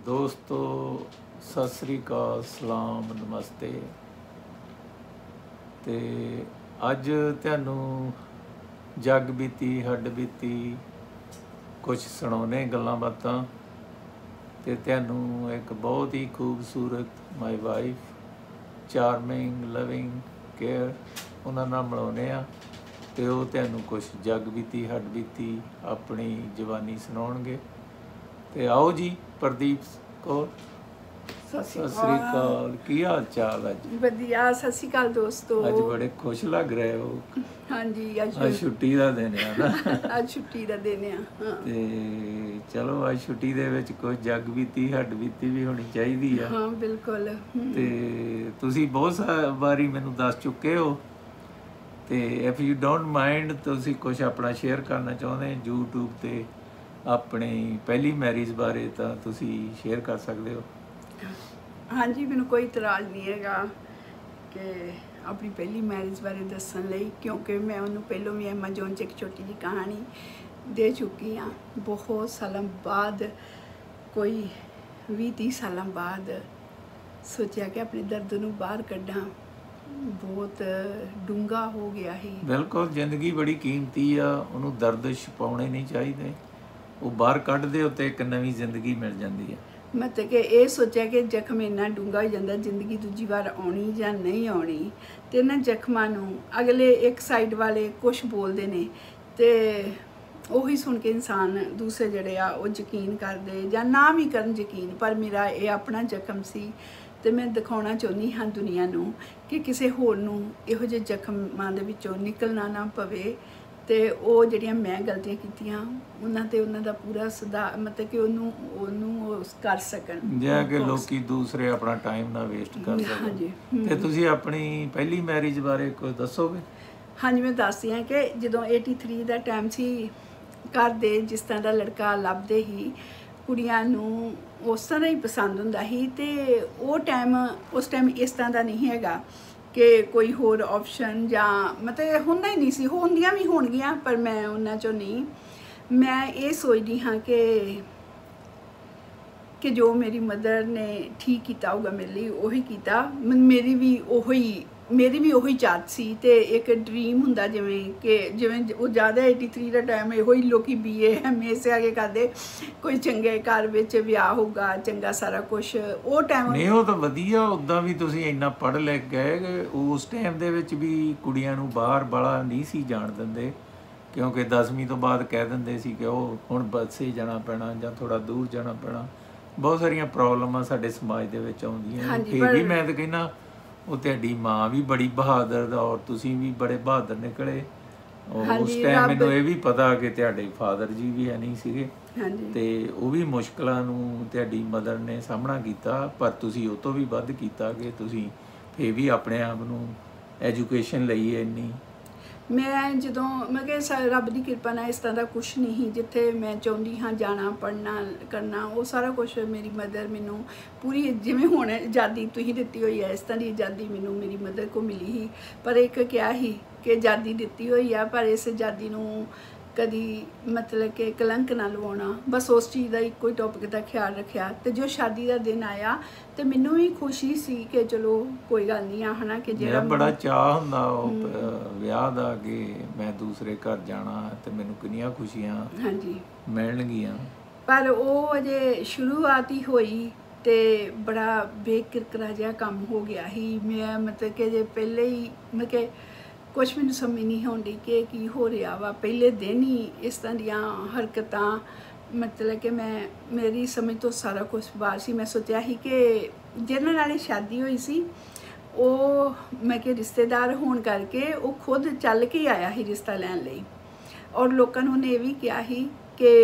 दोस्तों सत श्री अकाल सलाम नमस्ते। ते अज तुहानूं जग बीती हड्ड बीती कुछ सुणाने गल्लां बातां ते तुहानूं एक बहुत ही खूबसूरत my wife charming loving care उन्हां नाल मिलाउने आ ते ओह तुहानूं कुछ जग बीती हड्ड बीती अपनी जवानी सुणाउणगे। ते आओ जी प्रदीप कौर। सत श्री अकाल, की हाल चाल अज? वधिया। सत श्री अकाल दोस्तों। अज बड़े खुश लग रहे हो। हाँ जी, अज छुट्टी का दिन है ना। अज छुट्टी का दिन है। ते चलो अज छुट्टी दे विच कोई जग बीती हड्ड बीती भी होनी चाहिदी आ। हाँ बिल्कुल। ते तुसी बहुत बारी मैनूं दस चुके हो ते इफ यू डोंट माइंड तुसी कुछ अपना शेयर करना चाहुंदे यूट्यूब ते अपनी पहली मैरिज बारे तां तुसी शेयर कर सकते हो। हाँ जी, मैनूं कोई इतराज़ नहीं हैगा कि अपनी पहली मैरिज बारे दस्सण लई, क्योंकि मैं उन्होंने पहलों भी एमेजोन च एक छोटी जी कहानी दे चुकी हाँ। बहुत सालों बाद, कोई 20-30 सालों बाद सोचा कि अपने दर्द नूं बाहर कड्ढां। बहुत डूंगा हो गया ही। बिल्कुल, जिंदगी बड़ी कीमती आ, उन्होंने दर्द छुपाने नहीं चाहिए। वो बाहर कढ़ दे तो एक नवी जिंदगी मिल जाती है। मतलब कि ये सोचा कि जख्म इन्ना डूंगा हो जाता, जिंदगी दूजी बार आनी या नहीं आनी, तो इन्होंने जख्मां नूं अगले एक साइड वाले कुछ बोलते हैं तो उही सुन के इंसान दूसरे जड़े आ वो यकीन करते या ना भी करन यकीन। पर मेरा ये अपना जख्म सी तो मैं दिखाना चाहती हाँ दुनिया नूं कि किसी होर नूं इहो जिहे जख्मां दे विचों निकलना ना पवे। ते ਉਹ ਜਿਹੜੀਆਂ मैं गलतियां कीतियां उन्हां ते उन्हां दा पूरा सुधार, मतलब कि ਉਹਨੂੰ कर सकन जे कि लोकी दूसरे अपना टाइम ना वेस्ट कर सकन। ते तुसी अपनी पहली मैरिज बारे कुछ दसोगे? हाँ जी, मैं दसदी हाँ कि जदों 83 ਦਾ टाइम सी, घर दे जिस तरह का लड़का ਲੱਭਦੇ ही कुड़ियां नूं उस तरह ही पसंद हुंदा ही। ते उस टाइम इस तरह का नहीं हैगा कि कोई होर ऑप्शन या मतलब होंदा ही नहीं सी। होंदियां भी होणगियां पर मैं उन्हां चों नहीं। मैं ये सोचदी हाँ कि जो मेरी मदर ने ठीक किया होगा मेरे लिए उही किया। मेरी भी उही चाहत सी ते एक ड्रीम हुंदा जिवें वो ज़्यादा 83 का टाइम इहो ही लोग BA MA से आगे करते, कोई चंगे घर विच विआह होगा चंगा सारा कुछ वो टाइम नहीं। वो तो वधिया, उदां भी तुसी इन्ना पढ़ लिख गए कि उस टाइम दे विच भी कुड़ियां नूं बाहर बाला नहीं सी जाण दिंदे, क्योंकि 10वीं तो बाद कह दिंदे सी कि ਉਹ ਹੁਣ ਬੱਸੇ ਜਾਣਾ ਪੈਣਾ ਜਾਂ ਥੋੜਾ ਦੂਰ ਜਾਣਾ ਪੈਣਾ। ਬਹੁਤ ਸਾਰੀਆਂ ਪ੍ਰੋਬਲਮਾਂ ਸਾਡੇ ਸਮਾਜ ਦੇ ਵਿੱਚ ਆਉਂਦੀਆਂ। ਫਿਰ ਵੀ ਮੈਂ ਤਾਂ ਕਹਿੰਦਾ ਉਹ ਤੁਹਾਡੀ ਮਾਂ ਵੀ ਬੜੀ ਬਹਾਦਰ ਔਰ ਤੁਸੀਂ ਵੀ ਬੜੇ ਬਹਾਦਰ ਨਿਕਲੇ। ਉਸ ਟਾਈਮ ਮੈਨੂੰ ਇਹ ਵੀ ਪਤਾ ਕਿ ਤੁਹਾਡੇ ਫਾਦਰ ਜੀ ਵੀ ਹੈ ਨਹੀਂ ਸੀਗੇ ਤੇ ਉਹ ਵੀ ਮੁਸ਼ਕਲਾਂ ਨੂੰ ਤੁਹਾਡੀ ਮਦਰ ਨੇ ਸਾਹਮਣਾ ਕੀਤਾ, ਪਰ ਤੁਸੀਂ ਉਹ ਤੋਂ ਵੀ ਵੱਧ ਕੀਤਾ ਕਿ ਤੁਸੀਂ ਫਿਰ ਵੀ ਆਪਣੇ ਆਪ ਨੂੰ ਐਜੂਕੇਸ਼ਨ ਲਈ ਇੰਨੀ। मैं जो मैं रब की कृपा ना इस तरह का कुछ नहीं जिथे मैं चाहती हाँ जाना पढ़ना करना वो सारा कुछ मेरी मदर मैनू पूरी जिमें हुण आज़ादी तुसीं दित्ती हुई है इस तरह की आज़ादी मैनू मेरी मदर को मिली ही। पर एक क्या ही कि आज़ादी दित्ती हुई है पर इस आज़ादी नू कदी मतलब कि कलंक ना लवाउणा, बस उस चीज़ का एक कोई टॉपिक का ख्याल रखा। तो जो शादी का दिन आया तो मैनू भी खुशी सी कि चलो कोई गल नहीं आ, है ना कि जेड़ा बड़ा चाह हुंदा विआह दा कि मैं दूसरे घर जाना ते मैनू कितनियां खुशियां हाँ जी मिलणगियां। पर वो अजे शुरुआत ही होई ते बड़ा बेकिरकरा जिहा काम हो गया ही। मैं मतलब कि जे पहले ही मतलब कि कुछ मैनू समझ नहीं आउंदी कि की हो रहा वा। पहले दिन ही इस तरह दियां हरकतां, मतलब कि मेरी समझ तो सारा कुछ बाहर सी। मैं सोचा ही कि जिन्हां नाल शादी हुई सी वो मैं कि रिश्तेदार होने करके वो खुद चल के आया ही रिश्ता लैण लई, और लोगों ने यह भी कहा ही कि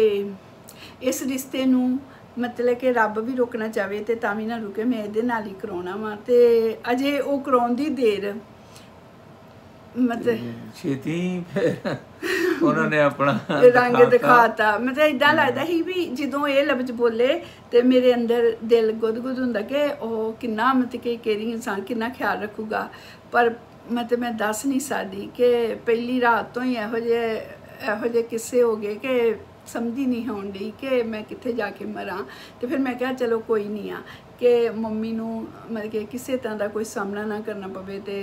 इस रिश्ते नूं मतलब कि रब भी रोकना चाहे तो तां भी ना रुके, मैं इहदे नाल ही कराउणा वा। ते अजे वो कराउण दी देर मतलब छेती उन्होंने अपना रंग दिखाता। मतलब इदा लगता ही भी जो ये लफ्ज बोले तो मेरे अंदर दिल गुद हुंदा कि ओह किन्ना मतलब कि केह्ड़ी इंसान किन्ना ख्याल रखूगा। पर मतलब मैं दस नहीं सकदी कि पहली रात तो ही इहो जे किस्से हो गए कि समझ ही नहीं आउण डई कि मैं कित्थे जाके मरां। ते फिर मैं कहा चलो कोई नहीं आ कि मम्मी नूं मतलब कि किसी तरह का कोई सामना ना करना पवे ते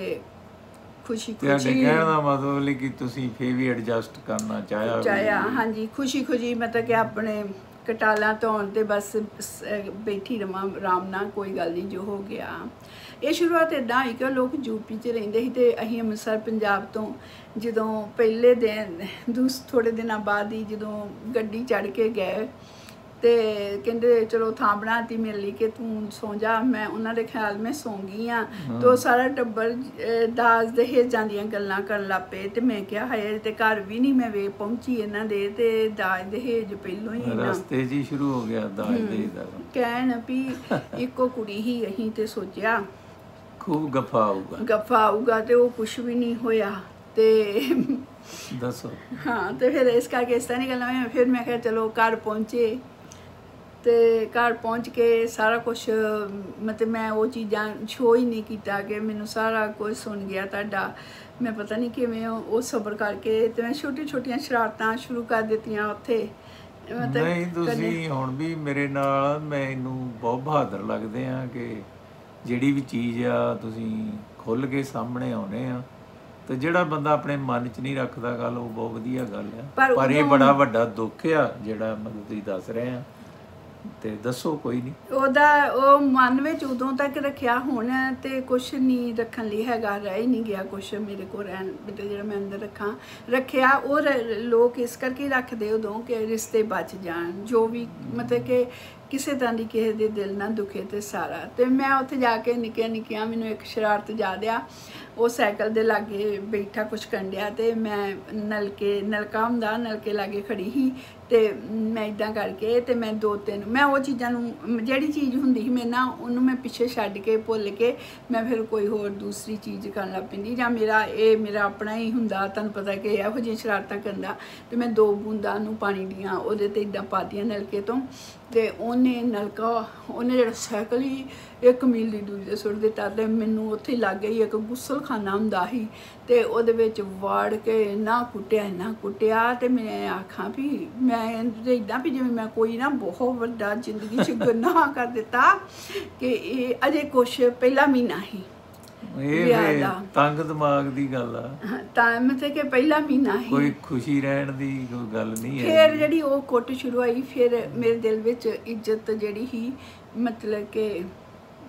खुशी ਤੁਹਾਡੇ खुशी ਕਹਿਣ ਦਾ ਮਤਲਬ ਹੈ ਕਿ ਤੁਸੀਂ ਫੇਰ ਵੀ ਐਡਜਸਟ ਕਰਨਾ ਚਾਹਿਆ ਚਾਹਿਆ ਵੀ। ਹਾਂਜੀ ਖੁਸ਼ੀ ਖੁਸ਼ੀ ਮਤਲਬ ਕਿ ਆਪਣੇ ਕਟਾਲਾਂ ਧੋਣ ਤੇ ਬਸ ਬੈਠੀ ਰਵਾਂ ਆਰਾਮ ਨਾਲ, ਕੋਈ ਗੱਲ ਨਹੀਂ ਜੋ ਹੋ ਗਿਆ। ਇਹ ਸ਼ੁਰੂਆਤ ਇੱਦਾਂ ਹੋਈ ਕਿ ਲੋਕ ਯੂਪੀ 'ਚ ਰਹਿੰਦੇ ਸੀ ਤੇ ਅਸੀਂ ਅੰਮ੍ਰਿਤਸਰ ਪੰਜਾਬ ਤੋਂ ਜਦੋਂ ਪਹਿਲੇ ਦਿਨ ਥੋੜੇ ਦਿਨਾਂ ਬਾਅਦ ਹੀ ਜਦੋਂ ਗੱਡੀ ਚੜ੍ਹ ਕੇ ਗਏ ਤੇ ਕਹਿੰਦੇ ਚਲੋ ਥਾਂ ਬਣਾਤੀ ਮੇਰੇ ਲਈ ਕਿ ਤੂੰ ਸੌਂ ਜਾ। ਮੈਂ ਉਹਨਾਂ ਦੇ ਖਿਆਲ ਮੈਂ ਸੌਂ ਗਈ ਆ ਤੇ ਉਹ ਸਾਰਾ ਟੱਬਰ ਦਾਜ ਦਹੇਜਾਂ ਦੀਆਂ ਗੱਲਾਂ ਕਰਨ ਲੱਗ ਪਏ ਤੇ ਮੈਂ ਕਿਹਾ ਹਾਏ ਤੇ ਘਰ ਵੀ ਨਹੀਂ ਮੈਂ ਵੇ ਪਹੁੰਚੀ ਇਹਨਾਂ ਦੇ ਤੇ ਦਾਜ ਦਹੇਜ ਪਹਿਲੋਂ ਹੀ ਨਾ ਰਸਤੇ 'ਚ ਹੀ ਸ਼ੁਰੂ ਹੋ ਗਿਆ ਦਾਜ ਦੇ ਦਾ। ਕਹਿਣ ਵੀ ਇੱਕੋ ਕੁੜੀ ਹੀ ਅਸੀਂ ਤੇ ਸੋਚਿਆ ਖੂਬ ਗੱਫਾ ਆਊਗਾ ਤੇ ਉਹ ਕੁਛ ਵੀ ਨਹੀਂ ਹੋਇਆ। ਤੇ ਦੱਸੋ। ਹਾਂ ਤੇ ਫਿਰ ਇਸ ਕਰਕੇ ਇਸ ਤਰ੍ਹਾਂ ਨਹੀਂ ਗੱਲਾਂ ਹੋਈਆਂ। ਫਿਰ ਮੈਂ ਕਿਹਾ ਚਲੋ ਘਰ ਪਹੁੰਚੇ ਤੇ ਘਰ ਪਹੁੰਚ ਕੇ ਸਾਰਾ ਕੁਛ ਮਤਲਬ ਮੈਂ ਉਹ ਚੀਜ਼ਾਂ ਸ਼ੋਅ ਹੀ ਨਹੀਂ ਕੀਤਾ ਕਿ ਮੈਨੂੰ ਸਾਰਾ ਕੁਝ ਸੁਣ ਗਿਆ ਤੁਹਾਡਾ। ਮੈਂ ਪਤਾ ਨਹੀਂ ਕਿਵੇਂ ਉਹ ਸਬਰ ਕਰਕੇ ਤੇ ਮੈਂ ਛੋਟੀਆਂ ਸ਼ਰਾਰਤਾਂ ਸ਼ੁਰੂ ਕਰ ਦਿੱਤੀਆਂ ਉੱਥੇ। ਨਹੀਂ ਤੁਸੀਂ ਹੁਣ ਵੀ ਮੇਰੇ ਨਾਲ ਮੈਨੂੰ ਬਹੁਤ ਬਹਾਦਰ ਲੱਗਦੇ ਆ ਕਿ ਜਿਹੜੀ ਵੀ ਚੀਜ਼ ਆ ਤੁਸੀਂ ਖੁੱਲ੍ਹ ਕੇ ਸਾਹਮਣੇ ਆਉਨੇ ਆ ਤੇ ਜਿਹੜਾ ਬੰਦਾ ਆਪਣੇ ਮਨ 'ਚ ਨਹੀਂ ਰੱਖਦਾ ਗੱਲ ਉਹ ਬਹੁਤ ਵਧੀਆ ਗੱਲ ਆ। ਪਰ ਇਹ ਬੜਾ ਵੱਡਾ ਦੁੱਖ ਆ ਜਿਹੜਾ ਮਤਲਬ ਤੁਸੀਂ ਦੱਸ ਰਹੇ ਆ ਤੇ ਦੱਸੋ। ਕੋਈ ਨਹੀਂ ਉਹਦਾ ਉਹ ਮਨ ਵਿੱਚ ਉਦੋਂ ਤੱਕ ਰੱਖਿਆ, ਹੁਣ ਤੇ ਕੁਛ ਨਹੀਂ ਰੱਖਣ ਲਈ ਹੈਗਾ, ਰਹਿ ਹੀ ਨਹੀਂ ਗਿਆ ਕੁਛ ਮੇਰੇ ਕੋਲ ਰਹਿਣ ਤੇ ਜਿਹੜਾ ਮੈਂ ਅੰਦਰ ਰੱਖਿਆ ਉਹ ਲੋਕ ਇਸ ਕਰਕੇ ਰੱਖਦੇ ਉਦੋਂ ਕਿ ਰਿਸ਼ਤੇ ਬਚ ਜਾਣ, ਜੋ ਵੀ ਮਤਲਬ ਕਿ ਕਿਸੇ ਤਰ੍ਹਾਂ ਦੀ ਕਿਸੇ ਦੇ ਦਿਲ ਨਾ ਦੁਖੇ ਤੇ ਸਾਰਾ। ਤੇ ਮੈਂ ਉੱਥੇ ਜਾ ਕੇ ਨਿੱਕੀਆਂ ਮੈਨੂੰ ਇੱਕ ਸ਼ਰਾਰਤ ਯਾਦ ਆ। ਉਹ ਸਾਈਕਲ ਦੇ ਲਾਗੇ ਬੈਠਾ ਕੁਛ ਕੰਡਿਆ ਤੇ ਮੈਂ ਨਲਕਾ ਹੁੰਦਾ ਨਲਕੇ ਲਾਗੇ ਖੜੀ ਸੀ ਤੇ ਮੈਂ ਇਦਾਂ ਕਰਕੇ ਤੇ ਮੈਂ ਮੈਂ ਉਹ ਚੀਜ਼ਾਂ ਨੂੰ ਜਿਹੜੀ ਚੀਜ਼ ਹੁੰਦੀ ਸੀ ਮੇਰੇ ਨਾਲ ਉਹਨੂੰ ਮੈਂ ਪਿੱਛੇ ਛੱਡ ਕੇ ਭੁੱਲ ਕੇ ਮੈਂ ਫਿਰ ਕੋਈ ਹੋਰ ਦੂਸਰੀ ਚੀਜ਼ ਕਰਨ ਲੱਗ ਪੈਂਦੀ ਜਾਂ ਮੇਰਾ ਆਪਣਾ ਹੀ ਹੁੰਦਾ। ਤੁਹਾਨੂੰ ਪਤਾ ਕਿ ਇਹੋ ਜਿਹੀਆਂ ਸ਼ਰਾਰਤਾਂ ਕਰਦਾ ਤੇ ਮੈਂ 2 ਬੂੰਦਾਂ ਨੂੰ ਪਾਣੀ ਦੀਆਂ ਉਹਦੇ ਤੇ ਇਦਾਂ ਪਾਤੀਆਂ ਨਲਕੇ ਤੋਂ ਤੇ ਉਹਨੇ ਜਿਹੜਾ ਸਾਈਕਲ ਹੀ 1 ਮੀਲ ਦੀ ਦੂਰੀ 'ਤੇ ਸੁੱਟ ਦਿੱਤਾ ਤੇ ਮੈਨੂੰ ਉੱਥੇ ਲੱਗ ਗਈ ਇੱਕ ਗੁਸਲਖਾਨਾ ਹੁੰਦਾ ਸੀ ਤੇ ਉਹਦੇ ਵਿੱਚ ਵੜ ਕੇ ਇੰਨਾ ਕੁੱਟਿਆ ਤੇ ਮੈਂ ਆਖਾਂ ਵੀ ਮੈਂ ਇੱਦਾਂ ਵੀ ਜਿਵੇਂ ਮੈਂ ਕੋਈ ਨਾ ਬਹੁਤ ਵੱਡਾ ਜ਼ਿੰਦਗੀ 'ਚ ਗੁਨਾਹ ਕਰ ਦਿੱਤਾ ਕਿ ਇਹ ਅਜੇ ਕੁਛ ਪਹਿਲਾ ਮਹੀਨਾ ਸੀ ਇਹ ਤੰਗ ਦਿਮਾਗ ਦੀ ਗੱਲ ਆ ਤਾਂ ਮਤਲਬ ਕਿ ਪਹਿਲਾ ਮਹੀਨਾ ਸੀ, ਕੋਈ ਖੁਸ਼ੀ ਰਹਿਣ ਦੀ ਕੋਈ ਗੱਲ ਨਹੀਂ ਹੈ। ਫਿਰ ਜਿਹੜੀ ਉਹ ਕੁੱਟ ਸ਼ੁਰੂ ਹੋਈ ਫਿਰ ਮੇਰੇ ਦਿਲ ਵਿੱਚ ਇੱਜ਼ਤ ਜਿਹੜੀ ਸੀ ਮਤਲਬ ਕਿ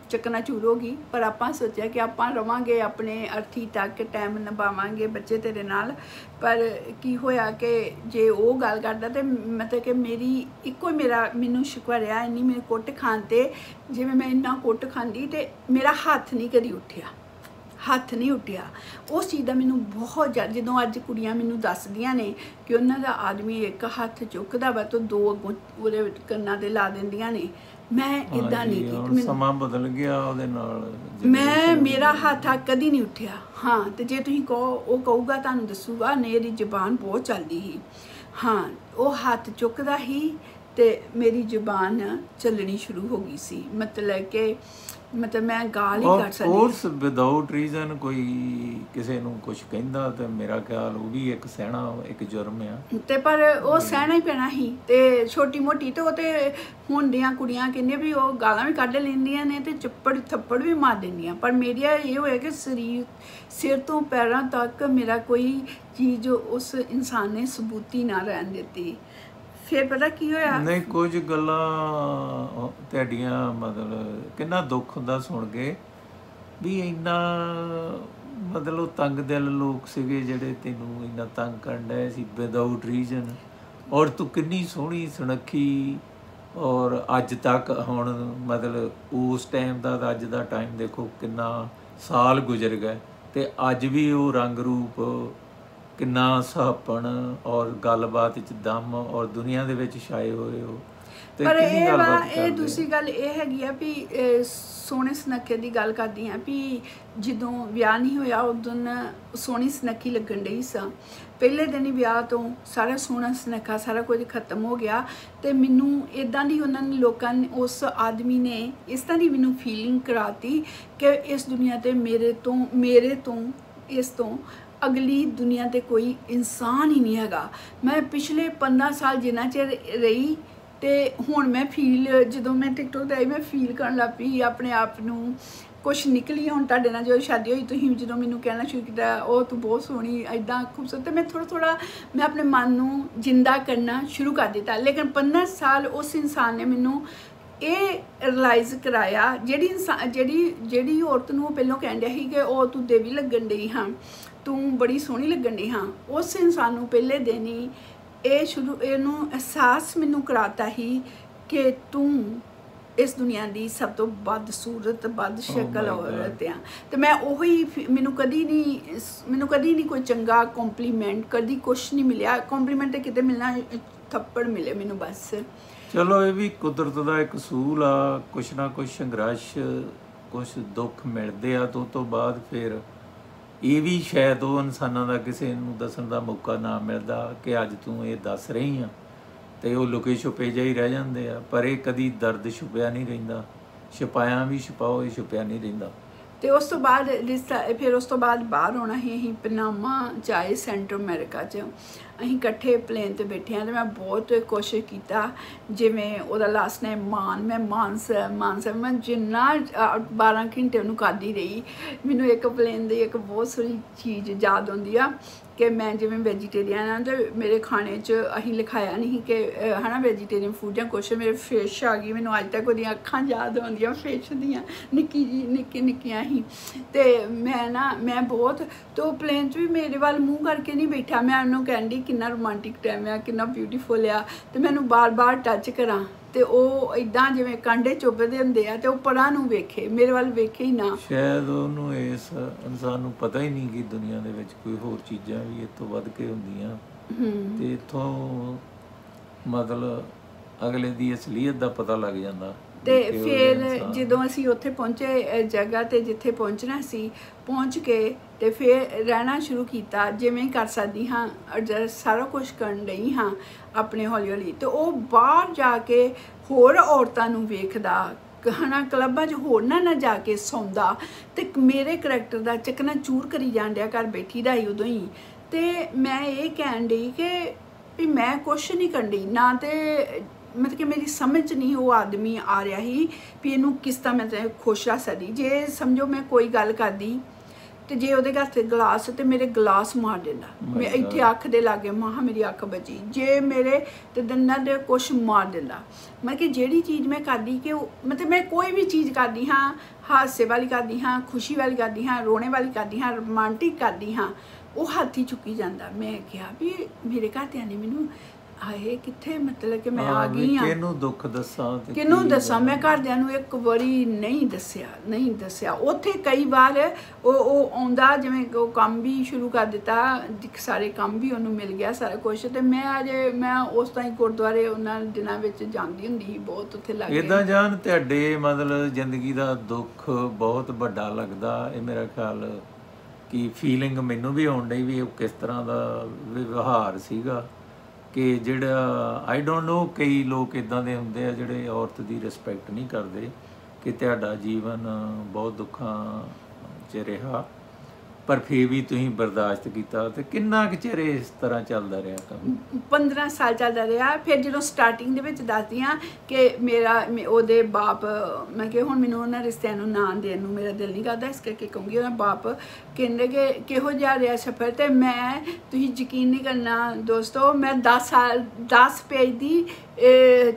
ਚਕਨਾਚੂਰ ਹੋ ਗਈ। ਪਰ ਆਪਾਂ ਸੋਚਿਆ ਕਿ ਆਪਾਂ ਰਵਾਂਗੇ ਆਪਣੇ ਅਰਥੀ ਤੱਕ ਟਾਈਮ ਨਿਭਾਵਾਂਗੇ ਬੱਚੇ ਤੇਰੇ ਨਾਲ। ਪਰ ਕੀ ਹੋਇਆ ਕਿ ਜੇ ਉਹ ਗੱਲ ਕਰਦਾ ਤੇ ਮਤਲਬ ਕਿ ਮੈਨੂੰ ਸ਼ਿਕਵਾ ਰਿਹਾ ਇੰਨੀ ਮੇਰੇ ਕੁੱਟ ਖਾਣ ਤੇ ਜਿਵੇਂ ਮੈਂ ਇੰਨਾ ਕੁੱਟ ਖਾਂਦੀ ਤੇ ਮੇਰਾ ਹੱਥ ਨਹੀਂ ਕਦੀ ਉੱਠਿਆ ਉਸ ਚੀਜ਼ ਦਾ ਮੈਨੂੰ ਬਹੁਤ ਜ਼ਿਆਦਾ। ਜਦੋਂ ਅੱਜ ਕੁੜੀਆਂ ਮੈਨੂੰ ਦੱਸਦੀਆਂ ਨੇ ਕਿ ਉਹਨਾਂ ਦਾ ਆਦਮੀ ਇੱਕ ਹੱਥ ਚੁੱਕਦਾ ਵਾ ਤਾਂ 2 ਅੱਗੋਂ ਉਹਦੇ ਕੰਨਾਂ 'ਤੇ ਲਾ ਦਿੰਦੀਆਂ ਨੇ, ਮੈਂ ਇੱਦਾਂ ਨਹੀਂ ਕੀਤੀ। ਸਮਾਂ ਬਦਲ ਗਿਆ ਉਹਦੇ ਨਾਲ, ਮੇਰਾ ਹੱਥ ਕਦੀ ਨਹੀਂ ਉੱਠਿਆ। ਹਾਂ ਤੇ ਜੇ ਤੁਸੀਂ ਕਹੋ ਉਹ ਕਹੂਗਾ ਤੁਹਾਨੂੰ ਦੱਸੂਗਾ ਨਹੀਂ ਇਹਦੀ ਜ਼ੁਬਾਨ ਬਹੁਤ ਚੱਲਦੀ ਸੀ। ਹਾਂ ਉਹ ਹੱਥ ਚੁੱਕਦਾ ਸੀ ਤੇ ਮੇਰੀ ਜ਼ੁਬਾਨ ਚੱਲਣੀ ਸ਼ੁਰੂ ਹੋ ਗਈ ਸੀ। ਮਤਲਬ ਮੈਂ ਗਾਲ ਹੀ ਕੱਢ ਸਕਦੀ ਕੋਰਸ ਵਿਦਆਊਟ ਰੀਜ਼ਨ ਕੋਈ ਕਿਸੇ ਨੂੰ ਕੁਝ ਕਹਿੰਦਾ ਤੇ ਮੇਰਾ ਖਿਆਲ ਉਹ ਵੀ ਇੱਕ ਸਹਿਣਾ ਇੱਕ ਜੁਰਮ ਆ ਤੇ ਪਰ ਉਹ ਸਹਿਣਾ ਹੀ ਪੈਣਾ ਸੀ ਤੇ ਛੋਟੀ ਮੋਟੀ ਤੇ ਉਹ ਤੇ ਹੁਣ ਦੀਆਂ ਕੁੜੀਆਂ ਕਹਿੰਦੀਆਂ ਵੀ ਉਹ ਗਾਲਾਂ ਵੀ ਕੱਢ ਲੈਂਦੀਆਂ ਨੇ ਤੇ ਥੱਪੜ ਵੀ ਮਾਰ ਦਿੰਦੀਆਂ। ਪਰ ਮੇਰਾ ਇਹ ਹੋਇਆ ਕਿ ਸਿਰ ਤੋਂ ਪੈਰਾਂ ਤੱਕ ਮੇਰਾ ਕੋਈ ਚੀਜ਼ ਉਸ ਇਨਸਾਨ ਨੇ ਸਬੂਤੀ ਨਾ ਰਹਿਣ ਦਿੱਤੀ। ਫਿਰ ਪਤਾ ਕੀ ਹੋਇਆ, ਨਹੀਂ ਕੁਝ ਗੱਲਾਂ ਤੁਹਾਡੀਆਂ ਮਤਲਬ ਕਿੰਨਾ ਦੁੱਖ ਹੁੰਦਾ ਸੁਣ ਕੇ ਵੀ ਇੰਨਾ ਮਤਲਬ ਤੰਗ ਦਿਲ ਲੋਕ ਸੀਗੇ ਜਿਹੜੇ ਤੈਨੂੰ ਇੰਨਾ ਤੰਗ ਕਰਨ ਡਏ ਸੀ ਵਿਦਆਊਟ ਰੀਜ਼ਨ। ਔਰ ਤੂੰ ਕਿੰਨੀ ਸੋਹਣੀ ਸੁਨੱਖੀ ਔਰ ਅੱਜ ਤੱਕ ਹੁਣ ਮਤਲਬ ਉਸ ਟਾਈਮ ਦਾ ਅੱਜ ਦਾ ਟਾਈਮ ਦੇਖੋ ਕਿੰਨਾ ਸਾਲ ਗੁਜ਼ਰ ਗਏ ਤੇ ਅੱਜ ਵੀ ਉਹ ਰੰਗ ਰੂਪ ਕਿੰਨਾ ਸੁਹੱਪਣ ਔਰ ਗੱਲਬਾਤ 'ਚ ਦਮ ਔਰ ਦੁਨੀਆ ਦੇ ਵਿੱਚ ਛਾਏ ਹੋਏ ਹੋ। ਪਰ ਇਹ ਦੂਸਰੀ ਗੱਲ ਇਹ ਹੈਗੀ ਆ ਵੀ ਸੋਹਣੇ ਸੁਨੱਖੇ ਦੀ ਗੱਲ ਕਰਦੀ ਹਾਂ ਵੀ ਜਦੋਂ ਵਿਆਹ ਨਹੀਂ ਹੋਇਆ ਉਦੋਂ ਸੋਹਣੀ ਸੁਨੱਖੀ ਲੱਗਣ ਡਈ ਸਾਂ। ਪਹਿਲੇ ਦਿਨ ਹੀ ਵਿਆਹ ਤੋਂ ਸਾਰਾ ਸੋਹਣਾ ਸੁਨੱਖਾ ਸਾਰਾ ਕੁਝ ਖਤਮ ਹੋ ਗਿਆ ਤੇ ਮੈਨੂੰ ਇੱਦਾਂ ਦੀ ਉਹਨਾਂ ਨੇ ਲੋਕਾਂ ਨੇ ਉਸ ਆਦਮੀ ਨੇ ਇਸ ਤਰ੍ਹਾਂ ਦੀ ਮੈਨੂੰ ਫੀਲਿੰਗ ਕਰਾਤੀ ਕਿ ਇਸ ਦੁਨੀਆ ਤੇ ਮੇਰੇ ਤੋਂ ਇਸ ਤੋਂ ਅਗਲੀ ਦੁਨੀਆ ਤੇ ਕੋਈ ਇਨਸਾਨ ਹੀ ਨਹੀਂ ਹੈਗਾ। ਮੈਂ ਪਿਛਲੇ 15 ਸਾਲ ਜਿੰਨਾ ਚਿਰ ਰਹੀ ਤੇ ਹੁਣ ਮੈਂ ਫੀਲ, ਜਦੋਂ ਮੈਂ ਟਿਕਟੋਕ ਤੇ ਆਈ ਮੈਂ ਫੀਲ ਕਰਨ ਲੱਗ ਪਈ ਆਪਣੇ ਆਪ ਨੂੰ ਕੁਛ ਨਿਕਲੀ। ਹੁਣ ਤੁਹਾਡੇ ਨਾਲ ਜਦੋਂ ਸ਼ਾਦੀ ਹੋਈ ਤੁਸੀਂ ਜਦੋਂ ਮੈਨੂੰ ਕਹਿਣਾ ਸ਼ੁਰੂ ਕੀਤਾ ਉਹ ਤੂੰ ਬਹੁਤ ਸੋਹਣੀ ਐਦਾਂ ਖੂਬਸੂਰਤ, ਤੇ ਮੈਂ ਥੋੜਾ ਮੈਂ ਆਪਣੇ ਮਨ ਨੂੰ ਜਿੰਦਾ ਕਰਨਾ ਸ਼ੁਰੂ ਕਰ ਦਿੱਤਾ। ਲੇਕਿਨ 15 ਸਾਲ ਉਸ ਇਨਸਾਨ ਨੇ ਮੈਨੂੰ ਇਹ ਰਿਅਲਾਈਜ਼ ਕਰਾਇਆ, ਜਿਹੜੀ ਔਰਤ ਨੂੰ ਉਹ ਪਹਿਲਾਂ ਕਹਿਣ ਡਿਆ ਸੀ ਕਿ ਉਹ ਤੂੰ ਦੇਵੀ ਲੱਗਣ ਡਈ ਹਾਂ, ਤੂੰ ਬੜੀ ਸੋਹਣੀ ਲੱਗਣ ਡਈ ਹਾਂ, ਉਸ ਇਨਸਾਨ ਨੂੰ ਪਹਿਲੇ ਦਿਨ ਹੀ ਇਹਨੂੰ ਅਹਿਸਾਸ ਮੈਨੂੰ ਕਰਾਤਾ ਸੀ ਕਿ ਤੂੰ ਇਸ ਦੁਨੀਆ ਦੀ ਸਭ ਤੋਂ ਬਦਸੂਰਤ ਬਦਸ਼ਕਲ ਔਰਤ ਆ। ਤੇ ਮੈਂ ਉਹੀ, ਮੈਨੂੰ ਕਦੀ ਨਹੀਂ ਕੋਈ ਚੰਗਾ ਕੰਪਲੀਮੈਂਟ, ਕਦੀ ਕੁਛ ਨਹੀਂ ਮਿਲਿਆ। ਕੰਪਲੀਮੈਂਟ ਤੇ ਕਿਤੇ ਮਿਲਣਾ, ਥੱਪੜ ਮਿਲੇ ਮੈਨੂੰ ਬਸ। ਚਲੋ ਇਹ ਵੀ ਕੁਦਰਤ ਦਾ ਇੱਕ ਅਸੂਲ ਆ, ਕੁਛ ਨਾ ਕੁਛ ਸੰਘਰਸ਼, ਕੁਛ ਦੁੱਖ ਮਿਲਦੇ ਆ, ਤੋਂ ਬਾਅਦ ਫਿਰ ਇਹ ਵੀ ਸ਼ਾਇਦ ਉਹ ਇਨਸਾਨਾਂ ਦਾ ਕਿਸੇ ਨੂੰ ਦੱਸਣ ਦਾ ਮੌਕਾ ਨਾ ਮਿਲਦਾ ਕਿ ਅੱਜ ਤੂੰ ਇਹ ਦੱਸ ਰਹੀ ਆ, ਤੇ ਉਹ ਲੁਕੇ ਛੁਪੇ ਜਿਹੇ ਹੀ ਰਹਿ ਜਾਂਦੇ ਆ। ਪਰ ਇਹ ਕਦੀ ਦਰਦ ਛੁਪਿਆ ਨਹੀਂ ਰਹਿੰਦਾ, ਛੁਪਾਇਆ ਵੀ ਛੁਪਾਓ, ਇਹ ਛੁਪਿਆ ਨਹੀਂ ਰਹਿੰਦਾ। ਤੇ ਉਸ ਤੋਂ ਬਾਅਦ ਫਿਰ ਉਸ ਤੋਂ ਬਾਅਦ ਬਾਹਰ ਆਉਣਾ ਸੀ ਅਸੀਂ ਪਨਾਮਾ ਜਾਏ, ਸੈਂਟਰ ਅਮਰੀਕਾ 'ਚ ਅਸੀਂ ਇਕੱਠੇ ਪਲੇਨ 'ਤੇ ਬੈਠੇ ਹਾਂ। ਤੇ ਮੈਂ ਬਹੁਤ ਕੋਸ਼ਿਸ਼ ਕੀਤਾ, ਜਿਵੇਂ ਉਹਦਾ ਲਾਸਟ ਨੇਮ ਮੈਂ ਮਾਨਸਰ ਮੈਂ ਜਿੰਨਾ 12 ਘੰਟੇ ਉਹਨੂੰ ਕਰਦੀ ਰਹੀ। ਮੈਨੂੰ ਇੱਕ ਪਲੇਨ ਦੀ ਇੱਕ ਬਹੁਤ ਸਾਰੀ ਚੀਜ਼ ਯਾਦ ਆਉਂਦੀ ਆ ਕਿ ਮੈਂ ਜਿਵੇਂ ਵੈਜੀਟੇਰੀਅਨ ਹਾਂ ਤੇ ਮੇਰੇ ਖਾਣੇ 'ਚ ਅਸੀਂ ਲਿਖਾਇਆ ਨਹੀਂ ਕਿ ਹੈ ਨਾ ਵੈਜੀਟੇਰੀਅਨ ਫੂਡ ਜਾਂ ਕੁਛ। ਮੇਰੇ ਫਿਸ਼ ਆ ਗਈ, ਮੈਨੂੰ ਅੱਜ ਤੱਕ ਉਹਦੀਆਂ ਅੱਖਾਂ ਯਾਦ ਆਉਂਦੀਆਂ ਫਿਸ਼ ਦੀਆਂ, ਨਿੱਕੀਆਂ ਹੀ। ਤੇ ਮੈਂ ਬਹੁਤ, ਤੇ ਉਹ ਪਲੇਨ 'ਚ ਵੀ ਮੇਰੇ ਵੱਲ ਮੂੰਹ ਕਰਕੇ ਨਹੀਂ ਬੈਠਾ। ਮੈਂ ਉਹਨੂੰ ਕਹਿੰਦੀ ਕਿੰਨਾ ਰੋਮਾਂਟਿਕ ਟਾਈਮ ਆ, ਕਿੰਨਾ ਬਿਊਟੀਫੁਲ ਆ, ਤੇ ਮੈਨੂੰ ਬਾਰ-ਬਾਰ ਟੱਚ ਕਰਾਂ ਤੇ ਉਹ ਇਦਾਂ ਜਿਵੇਂ ਕਾਂਡੇ ਚੁੱਭਦੇ ਹੁੰਦੇ ਆ ਤੇ ਉਹ ਪਰਾਂ ਨੂੰ ਵੇਖੇ, ਮੇਰੇ ਵੱਲ ਵੇਖੇ ਹੀ ਨਾ। ਸ਼ਾਇਦ ਉਹਨੂੰ ਇਸ ਇਨਸਾਨ ਨੂੰ ਪਤਾ ਹੀ ਨਹੀਂ ਕਿ ਦੁਨੀਆ ਦੇ ਵਿੱਚ ਕੋਈ ਹੋਰ ਚੀਜ਼ਾਂ ਵੀ ਇਹ ਤੋਂ ਵੱਧ ਕੇ ਹੁੰਦੀਆਂ, ਤੇ ਇੱਥੋਂ ਮਤਲਬ ਅਗਲੇ ਦੀ ਅਸਲੀਅਤ ਦਾ ਪਤਾ ਲੱਗ ਜਾਂਦਾ। ਤੇ ਫਿਰ ਜਦੋਂ ਅਸੀਂ ਉੱਥੇ ਪਹੁੰਚੇ ਜਗ੍ਹਾ ਤੇ ਜਿੱਥੇ ਪਹੁੰਚਣਾ ਸੀ, ਪਹੁੰਚ ਕੇ ਤੇ ਫਿਰ ਰਹਿਣਾ ਸ਼ੁਰੂ ਕੀਤਾ ਜਿਵੇਂ ਕਰ ਸਕਦੀ ਹਾਂ, ਸਾਰਾ ਕੁਛ ਕਰਨ ਲਈ ਹਾਂ ਆਪਣੇ ਹੌਲੀ। ਤੇ ਉਹ ਬਾਹਰ ਜਾ ਕੇ ਹੋਰ ਔਰਤਾਂ ਨੂੰ ਵੇਖਦਾ, ਹਨਾ ਕਲੱਬਾਂ 'ਚ ਹੋਰ ਨਾ ਜਾ ਕੇ ਸੌਂਦਾ, ਤੇ ਮੇਰੇ ਕਰੈਕਟਰ ਦਾ ਚਕਨਾ ਚੂਰ ਕਰੀ ਜਾਣ ਡਿਆ ਘਰ ਬੈਠੀ ਦਾ ਹੀ ਉਦੋਂ ਹੀ। ਤੇ ਮੈਂ ਇਹ ਕਹਿਣ ਡਈ ਕਿ ਵੀ ਮੈਂ ਕੁਛ ਨਹੀਂ ਕਰਨੀ ਨਾ, ਤੇ ਮਤਲਬ ਕਿ ਮੇਰੀ ਸਮਝ ਨਹੀਂ ਉਹ ਆਦਮੀ ਆ ਰਿਹਾ ਸੀ ਵੀ ਇਹਨੂੰ ਕਿਸ ਤਰ੍ਹਾਂ ਮੈਂ ਖੁਸ਼ ਰੱਖ ਸਕਦੀ। ਜੇ ਸਮਝੋ ਮੈਂ ਕੋਈ ਗੱਲ ਕਰਦੀ ਤੇ ਜੇ ਉਹਦੇ ਹੱਥ ਗਲਾਸ ਤੇ ਮੇਰੇ ਗਲਾਸ ਮਾਰ ਦਿੰਦਾ, ਮੈਂ ਇੱਥੇ ਅੱਖ ਦੇ ਲਾਗੇ ਮਾਂ ਮੇਰੀ ਅੱਖ ਬਚੀ, ਜੇ ਮੇਰੇ ਤੇ ਦੰਦਾਂ ਦੇ ਕੁਛ ਮਾਰ ਦਿੰਦਾ। ਮਤਲਬ ਕਿ ਜਿਹੜੀ ਚੀਜ਼ ਮੈਂ ਕਰਦੀ ਕਿ ਮਤਲਬ ਮੈਂ ਕੋਈ ਵੀ ਚੀਜ਼ ਕਰਦੀ ਹਾਂ, ਹਾਸੇ ਵਾਲੀ ਕਰਦੀ ਹਾਂ, ਖੁਸ਼ੀ ਵਾਲੀ ਕਰਦੀ ਹਾਂ, ਰੋਣੇ ਵਾਲੀ ਕਰਦੀ ਹਾਂ, ਰੋਮਾਂਟਿਕ ਕਰਦੀ ਹਾਂ, ਉਹ ਹੱਥ ਹੀ ਚੁੱਕੀ ਜਾਂਦਾ। ਮੈਂ ਕਿਹਾ ਵੀ ਮੇਰੇ ਘਰਦਿਆਂ ਨੇ ਮੈਨੂੰ ਆਏ ਕਿੱਥੇ, ਮਤਲਬ ਕਿ ਮੈਂ ਆ ਗਈ ਹਾਂ, ਕਿਹਨੂੰ ਦੁੱਖ ਦੱਸਾਂ ਤੇ ਕਿਹਨੂੰ ਦੱਸਾਂ। ਮੈਂ ਘਰਦਿਆਂ ਨੂੰ ਇੱਕ ਵਾਰੀ ਨਹੀਂ ਦੱਸਿਆ। ਉੱਥੇ ਕਈ ਵਾਰ ਉਹ ਆਉਂਦਾ, ਜਿਵੇਂ ਉਹ ਕੰਮ ਵੀ ਸ਼ੁਰੂ ਕਰ ਦਿੱਤਾ, ਸਾਰੇ ਕੰਮ ਵੀ ਉਹਨੂੰ ਮਿਲ ਗਿਆ ਸਾਰਾ ਕੁਛ। ਤੇ ਮੈਂ ਉਸ ਤਰ੍ਹਾਂ ਹੀ ਗੁਰਦੁਆਰੇ ਉਹਨਾਂ ਦਿਨਾਂ ਵਿੱਚ ਜਾਂਦੀ ਹੁੰਦੀ ਸੀ ਬਹੁਤ, ਉੱਥੇ ਲੱਗ ਇੱਦਾਂ ਜਾਨ ਤੁਹਾਡੇ ਮਤਲਬ ਜ਼ਿੰਦਗੀ ਦਾ ਦੁੱਖ ਬਹੁਤ ਵੱਡਾ ਲੱਗਦਾ। ਇਹ ਮੇਰਾ ਖਿਆਲ ਕਿ ਫੀਲਿੰਗ ਮੈਨੂੰ ਵੀ ਆਉਣ ਡਈ ਵੀ ਉਹ ਕਿਸ ਤਰ੍ਹਾਂ ਦਾ ਵਿਵਹਾਰ ਸੀਗਾ ਕਿ ਜਿਹੜਾ ਆਈ ਡੋਂਟ ਨੋ, ਕਈ ਲੋਕ ਇੱਦਾਂ ਦੇ ਹੁੰਦੇ ਆ ਜਿਹੜੇ ਔਰਤ ਦੀ ਰਿਸਪੈਕਟ ਨਹੀਂ ਕਰਦੇ। ਕਿ ਤੁਹਾਡਾ ਜੀਵਨ ਬਹੁਤ ਦੁੱਖਾਂ 'ਚ ਰਿਹਾ, ਪਰ ਫਿਰ ਵੀ ਤੁਸੀਂ ਬਰਦਾਸ਼ਤ ਕੀਤਾ। ਤੇ ਕਿੰਨਾ ਕੁ ਚਿਰ ਇਸ ਤਰ੍ਹਾਂ ਚੱਲਦਾ ਰਿਹਾ ਕੰਮ? 15 ਸਾਲ ਚੱਲਦਾ ਰਿਹਾ। ਫਿਰ ਜਦੋਂ ਸਟਾਰਟਿੰਗ ਦੇ ਵਿੱਚ ਦੱਸਦੀ ਹਾਂ ਕਿ ਉਹਦੇ ਬਾਪ, ਮੈਂ ਕਿ ਹੁਣ ਮੈਨੂੰ ਉਹਨਾਂ ਰਿਸ਼ਤਿਆਂ ਨੂੰ ਨਾਂ ਦੇਣ ਨੂੰ ਮੇਰਾ ਦਿਲ ਨਹੀਂ ਕਰਦਾ, ਇਸ ਕਰਕੇ ਕਹੂੰਗੀ ਉਹਦਾ ਬਾਪ ਕਹਿੰਦੇ ਕਿ ਕਿਹੋ ਜਿਹਾ ਰਿਹਾ ਸਫ਼ਰ। ਤੇ ਤੁਸੀਂ ਯਕੀਨ ਨਹੀਂ ਕਰਨਾ ਦੋਸਤੋ, ਮੈਂ 10 ਪੇਜ ਦੀ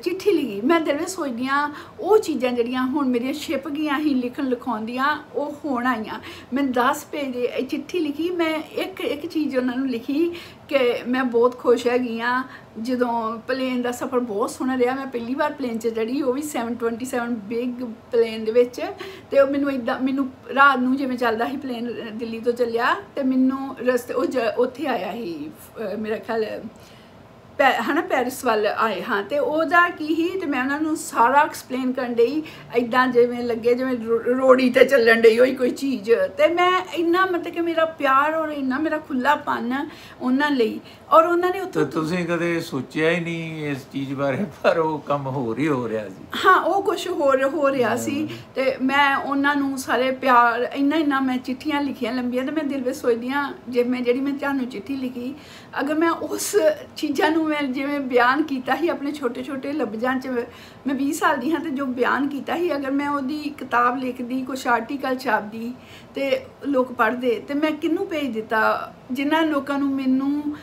ਚਿੱਠੀ ਲਿਖੀ। ਮੈਂ ਦਿਲ ਵਿੱਚ ਸੋਚਦੀ ਹਾਂ ਉਹ ਚੀਜ਼ਾਂ ਜਿਹੜੀਆਂ ਹੁਣ ਮੇਰੀਆਂ ਛਿਪ ਗਈਆਂ ਸੀ ਲਿਖਾਉਂਦੀਆਂ, ਉਹ ਹੁਣ ਆਈਆਂ। ਮੈਂ 10 ਪੇਜ ਦੀ ਚਿੱਠੀ ਲਿਖੀ। ਮੈਂ ਇੱਕ ਚੀਜ਼ ਉਹਨਾਂ ਨੂੰ ਲਿਖੀ ਕਿ ਮੈਂ ਬਹੁਤ ਖੁਸ਼ ਹੈਗੀ ਹਾਂ ਜਦੋਂ ਪਲੇਨ ਦਾ ਸਫ਼ਰ ਬਹੁਤ ਸੋਹਣਾ ਰਿਹਾ। ਮੈਂ ਪਹਿਲੀ ਵਾਰ ਪਲੇਨ 'ਚ ਚੜ੍ਹੀ, ਉਹ ਵੀ 727 ਬਿਗ ਪਲੇਨ ਦੇ ਵਿੱਚ। ਤੇ ਉਹ ਮੈਨੂੰ ਰਾਤ ਨੂੰ ਜਿਵੇਂ ਚੱਲਦਾ ਸੀ ਪਲੇਨ, ਦਿੱਲੀ ਤੋਂ ਚੱਲਿਆ, ਤੇ ਮੈਨੂੰ ਰਸਤੇ ਉੱਥੇ ਆਇਆ ਸੀ ਮੇਰਾ ਖਿਆਲ ਹਨਾ ਪੈਰਿਸ ਵੱਲ ਆਏ ਹਾਂ ਤੇ ਉਹਦਾ ਕੀ ਹੀ ਤੇ ਮੈਂ ਉਹਨਾਂ ਨੂੰ ਸਾਰਾ ਐਕਸਪਲੇਨ ਕਰਨ ਡਈ ਇਦਾਂ ਜਿਵੇਂ ਲੱਗੇ ਜਿਵੇਂ ਰੋੜੀ ਤੇ ਚੱਲਣ ਡਈ ਹੋਈ ਕੋਈ ਚੀਜ਼ ਤੇ ਮੈਂ ਇੰਨਾ ਮਤਲਬ ਕਿ ਮੇਰਾ ਪਿਆਰ ਔਰ ਇੰਨਾ ਮੇਰਾ ਖੁੱਲਾਪਨ ਉਹਨਾਂ ਲਈ ਔਰ ਉਹਨਾਂ ਨੇ ਉੱਥੇ ਤੁਸੀਂ ਕਦੇ ਸੋਚਿਆ ਹੀ ਨਹੀਂ ਇਸ ਚੀਜ਼ ਬਾਰੇ ਪਰ ਉਹ ਕੰਮ ਹੋ ਰਿਹਾ ਸੀ ਹਾਂ ਉਹ ਕੁਝ ਹੋਰ ਹੋ ਰਿਹਾ ਸੀ ਤੇ ਮੈਂ ਉਹਨਾਂ ਨੂੰ ਸਾਰੇ ਪਿਆਰ ਇੰਨਾ ਮੈਂ ਚਿੱਠੀਆਂ ਲਿਖੀਆਂ ਲੰਬੀਆਂ ਤੇ ਮੈਂ ਦਿਲ ਵਿੱਚ ਸੋਚਦੀ ਹਾਂ ਜੇ ਮੈਂ ਜਿਹੜੀ ਮੈਂ ਤੁਹਾਨੂੰ ਚਿੱਠੀ ਲਿਖੀ ਅਗਰ ਮੈਂ ਉਸ ਚੀਜ਼ਾਂ ਨੂੰ ਮੈਂ ਜਿਵੇਂ ਬਿਆਨ ਕੀਤਾ ਸੀ ਆਪਣੇ ਛੋਟੇ ਲਫ਼ਜ਼ਾਂ 'ਚ ਮੈਂ 20 ਸਾਲ ਦੀ ਹਾਂ ਤੇ ਜੋ ਬਿਆਨ ਕੀਤਾ ਸੀ ਅਗਰ ਮੈਂ ਉਹਦੀ ਕਿਤਾਬ ਲਿਖਦੀ ਕੁਛ ਆਰਟੀਕਲ ਛਾਪਦੀ ਤੇ ਲੋਕ ਪੜ੍ਹਦੇ ਤੇ ਮੈਂ ਕਿਹਨੂੰ ਭੇਜ ਦਿੱਤਾ ਜਿਨ੍ਹਾਂ ਲੋਕਾਂ ਨੂੰ ਮੈਨੂੰ